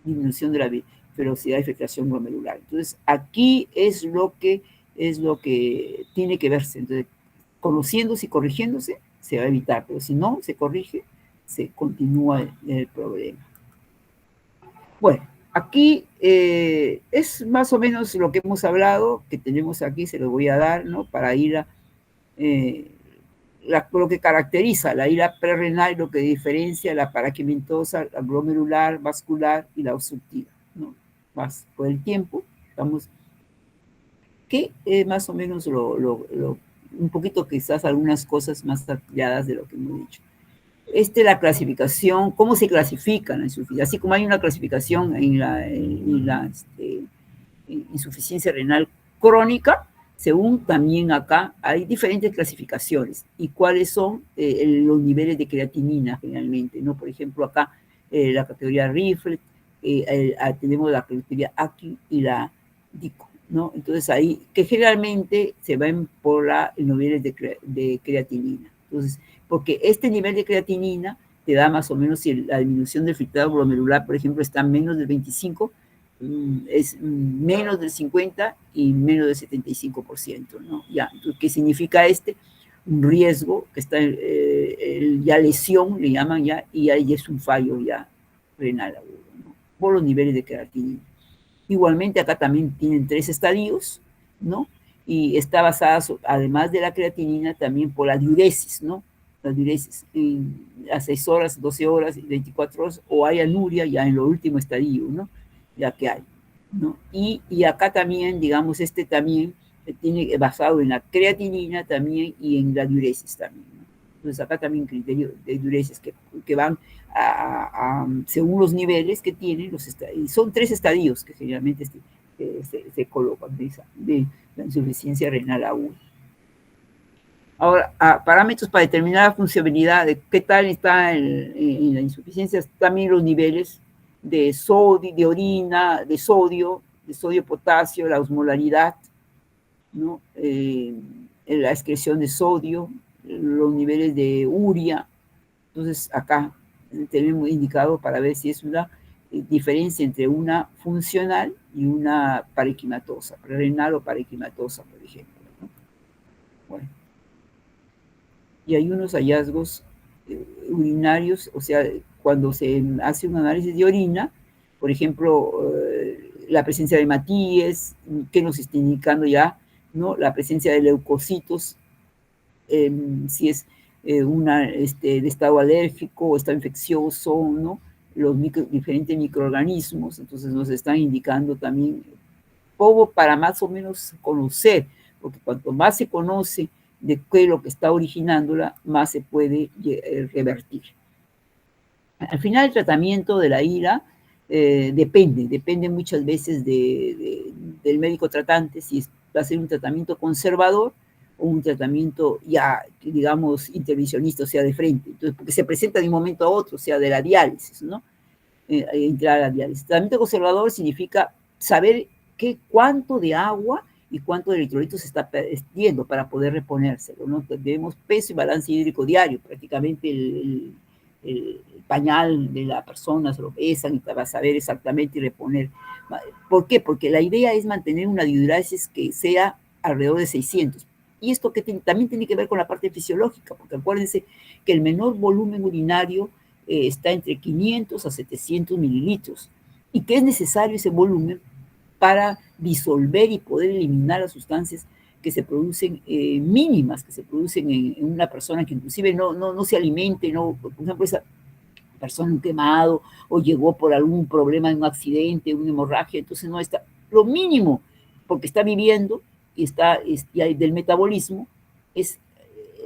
disminución de la velocidad de filtración glomerular. Entonces, aquí es lo que tiene que verse. Entonces, conociéndose y corrigiéndose, se va a evitar, pero si no se corrige, se continúa el problema. Bueno, aquí es más o menos lo que hemos hablado, que tenemos aquí, se lo voy a dar, ¿no? Para ir a lo que caracteriza la ira prerrenal, lo que diferencia la paraquimentosa, la glomerular, vascular y la obstructiva, ¿no? Más por el tiempo, estamos que más o menos un poquito quizás algunas cosas más ampliadas de lo que hemos dicho. La clasificación, ¿cómo se clasifica la insuficiencia? Así como hay una clasificación en la insuficiencia renal crónica, según también acá hay diferentes clasificaciones. ¿Y cuáles son los niveles de creatinina generalmente? ¿No? Por ejemplo, acá la categoría Rifle, tenemos la categoría ACI y la DICO, ¿no? Entonces ahí, que generalmente se ven por los niveles de creatinina. Entonces, porque este nivel de creatinina te da más o menos, si la disminución del filtrado glomerular, por ejemplo, está menos del 25, es menos del 50 y menos del 75%, ¿no? Ya, entonces, ¿qué significa un riesgo que está, ya lesión, le llaman ya, y ahí es un fallo ya renal agudo, ¿no? Por los niveles de creatinina. Igualmente acá también tienen 3 estadios, ¿no? Y está basada, además de la creatinina, también por la diuresis, ¿no? La diuresis, a 6 horas, 12 horas, 24 horas, o hay anuria ya en lo último estadio, ¿no? Ya que hay, ¿no? Y acá también, digamos, también tiene basado en la creatinina también y en la diuresis también, ¿no? Entonces acá también criterios de diuresis que van según los niveles que tienen los estadios. Son 3 estadios que generalmente se colocan de la insuficiencia renal aguda. Ahora, parámetros para determinar la funcionalidad de qué tal está en la insuficiencia, también los niveles de sodio, de orina, de sodio, potasio, la osmolaridad, ¿no? La excreción de sodio, los niveles de urea. Entonces, acá tenemos indicado para ver si es una diferencia entre una funcional y una parenquimatosa, renal o parenquimatosa, por ejemplo, ¿no? Bueno. Y hay unos hallazgos urinarios, o sea, cuando se hace un análisis de orina, por ejemplo, la presencia de hematíes, que nos está indicando ya, ¿no? La presencia de leucocitos, si es de estado alérgico o estado infeccioso, ¿no? Los diferentes microorganismos, entonces nos están indicando también poco para más o menos conocer, porque cuanto más se conoce de qué es lo que está originándola, más se puede revertir. Al final, el tratamiento de la ira depende muchas veces del médico tratante, si va a ser un tratamiento conservador o un tratamiento ya, digamos, intervencionista, o sea, de frente. Entonces, porque se presenta de un momento a otro, o sea, de la diálisis, ¿no? Entrar a la diálisis. Tratamiento conservador significa saber cuánto de agua y cuánto de electrolitos se está perdiendo para poder reponérselo, ¿no? Debemos peso y balance hídrico diario, prácticamente el pañal de la persona se lo pesan y para saber exactamente y reponer. ¿Por qué? Porque la idea es mantener una diuresis que sea alrededor de 600. Y esto que también tiene que ver con la parte fisiológica, porque acuérdense que el menor volumen urinario está entre 500 a 700 mililitros, y que es necesario ese volumen para disolver y poder eliminar las sustancias que se producen mínimas, que se producen en una persona que inclusive no se alimente, no, por ejemplo, esa persona un quemado o llegó por algún problema en un accidente, una hemorragia, entonces no está, lo mínimo, porque está viviendo y del metabolismo, es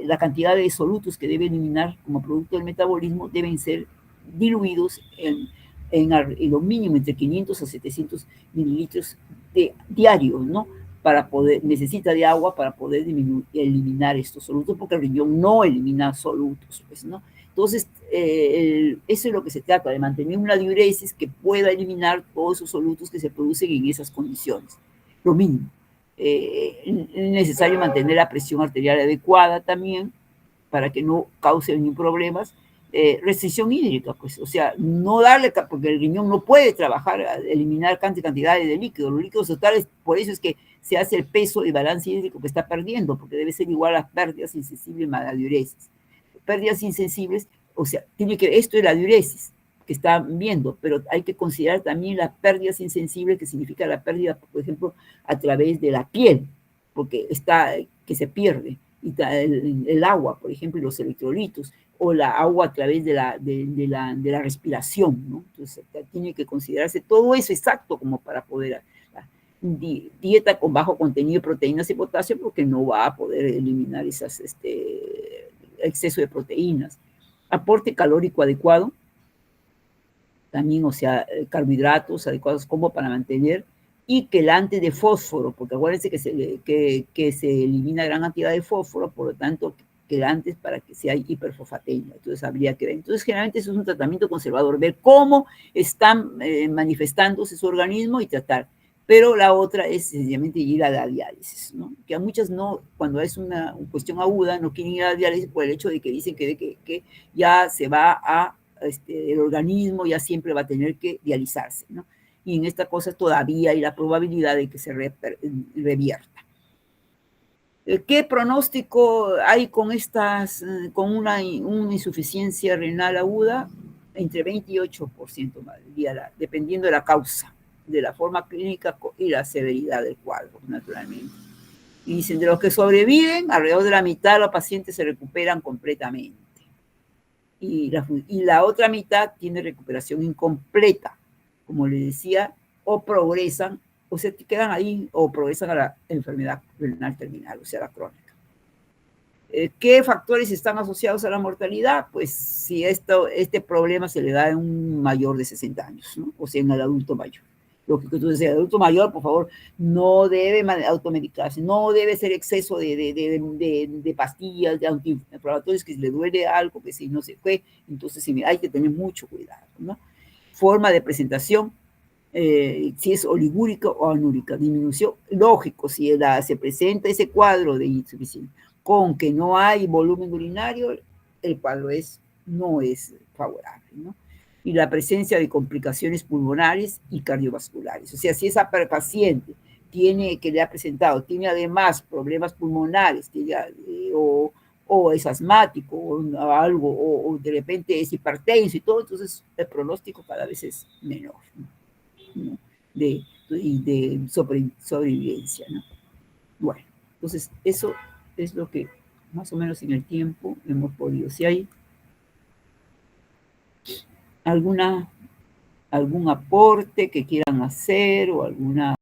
la cantidad de solutos que debe eliminar como producto del metabolismo deben ser diluidos en lo mínimo entre 500 a 700 mililitros diarios, ¿no? Necesita de agua para poder eliminar estos solutos, porque el riñón no elimina solutos, pues, ¿no? Entonces, eso es lo que se trata, de mantener una diuresis que pueda eliminar todos esos solutos que se producen en esas condiciones, lo mínimo. Es necesario mantener la presión arterial adecuada también, para que no cause ningún problemas. Restricción hídrica, pues, o sea, no darle, porque el riñón no puede trabajar, eliminar cantidades de líquidos, los líquidos totales, por eso es que se hace el peso y balance hídrico que está perdiendo, porque debe ser igual a las pérdidas insensibles más la diuresis. Pérdidas insensibles, o sea, esto es la diuresis que están viendo, pero hay que considerar también las pérdidas insensibles, que significa la pérdida, por ejemplo, a través de la piel, porque que se pierde, y el agua, por ejemplo, y los electrolitos, o la agua a través de la respiración, ¿no? Entonces, tiene que considerarse todo eso exacto como para poder dieta con bajo contenido de proteínas y potasio, porque no va a poder eliminar esas exceso de proteínas. Aporte calórico adecuado, también, o sea, carbohidratos adecuados como para mantener, y quelante de fósforo, porque acuérdense que se elimina gran cantidad de fósforo, por lo tanto, quelantes para que sea hiperfosfatemia. Entonces, habría que ver. Entonces, generalmente eso es un tratamiento conservador, ver cómo están manifestándose su organismo y tratar. Pero la otra es sencillamente ir a la diálisis, ¿no? Que a muchas no, cuando es una cuestión aguda, no quieren ir a la diálisis por el hecho de que dicen que ya se va a, el organismo ya siempre va a tener que dializarse, ¿no? Y en esta cosa todavía hay la probabilidad de que se revierta. ¿Qué pronóstico hay con una insuficiencia renal aguda? Entre 20 y 8% dependiendo de la causa, de la forma clínica y la severidad del cuadro, naturalmente. Y dicen, de los que sobreviven, alrededor de la mitad de los pacientes se recuperan completamente. Y la otra mitad tiene recuperación incompleta, como les decía, o progresan, o se quedan ahí, o progresan a la enfermedad renal terminal, o sea, la crónica. ¿Qué factores están asociados a la mortalidad? Pues si este problema se le da en un mayor de 60 años, ¿no? O sea, en el adulto mayor. Lo que tú decías, el adulto mayor, por favor, no debe automedicarse, no debe ser exceso de pastillas, de antiinflamatorios, que si le duele algo, que si no se fue, entonces sí, hay que tener mucho cuidado, ¿no? Forma de presentación, si es oligúrica o anúrica, disminución, lógico, si se presenta ese cuadro de insuficiencia con que no hay volumen urinario, el cuadro no es favorable, ¿no? Y la presencia de complicaciones pulmonares y cardiovasculares. O sea, si esa paciente que le ha presentado, tiene además problemas pulmonares, o es asmático, o algo, o de repente es hipertenso y todo, entonces el pronóstico cada vez es menor, ¿no? de sobrevivencia, ¿no? Bueno, entonces eso es lo que más o menos en el tiempo hemos podido. Si hay algún aporte que quieran hacer o alguna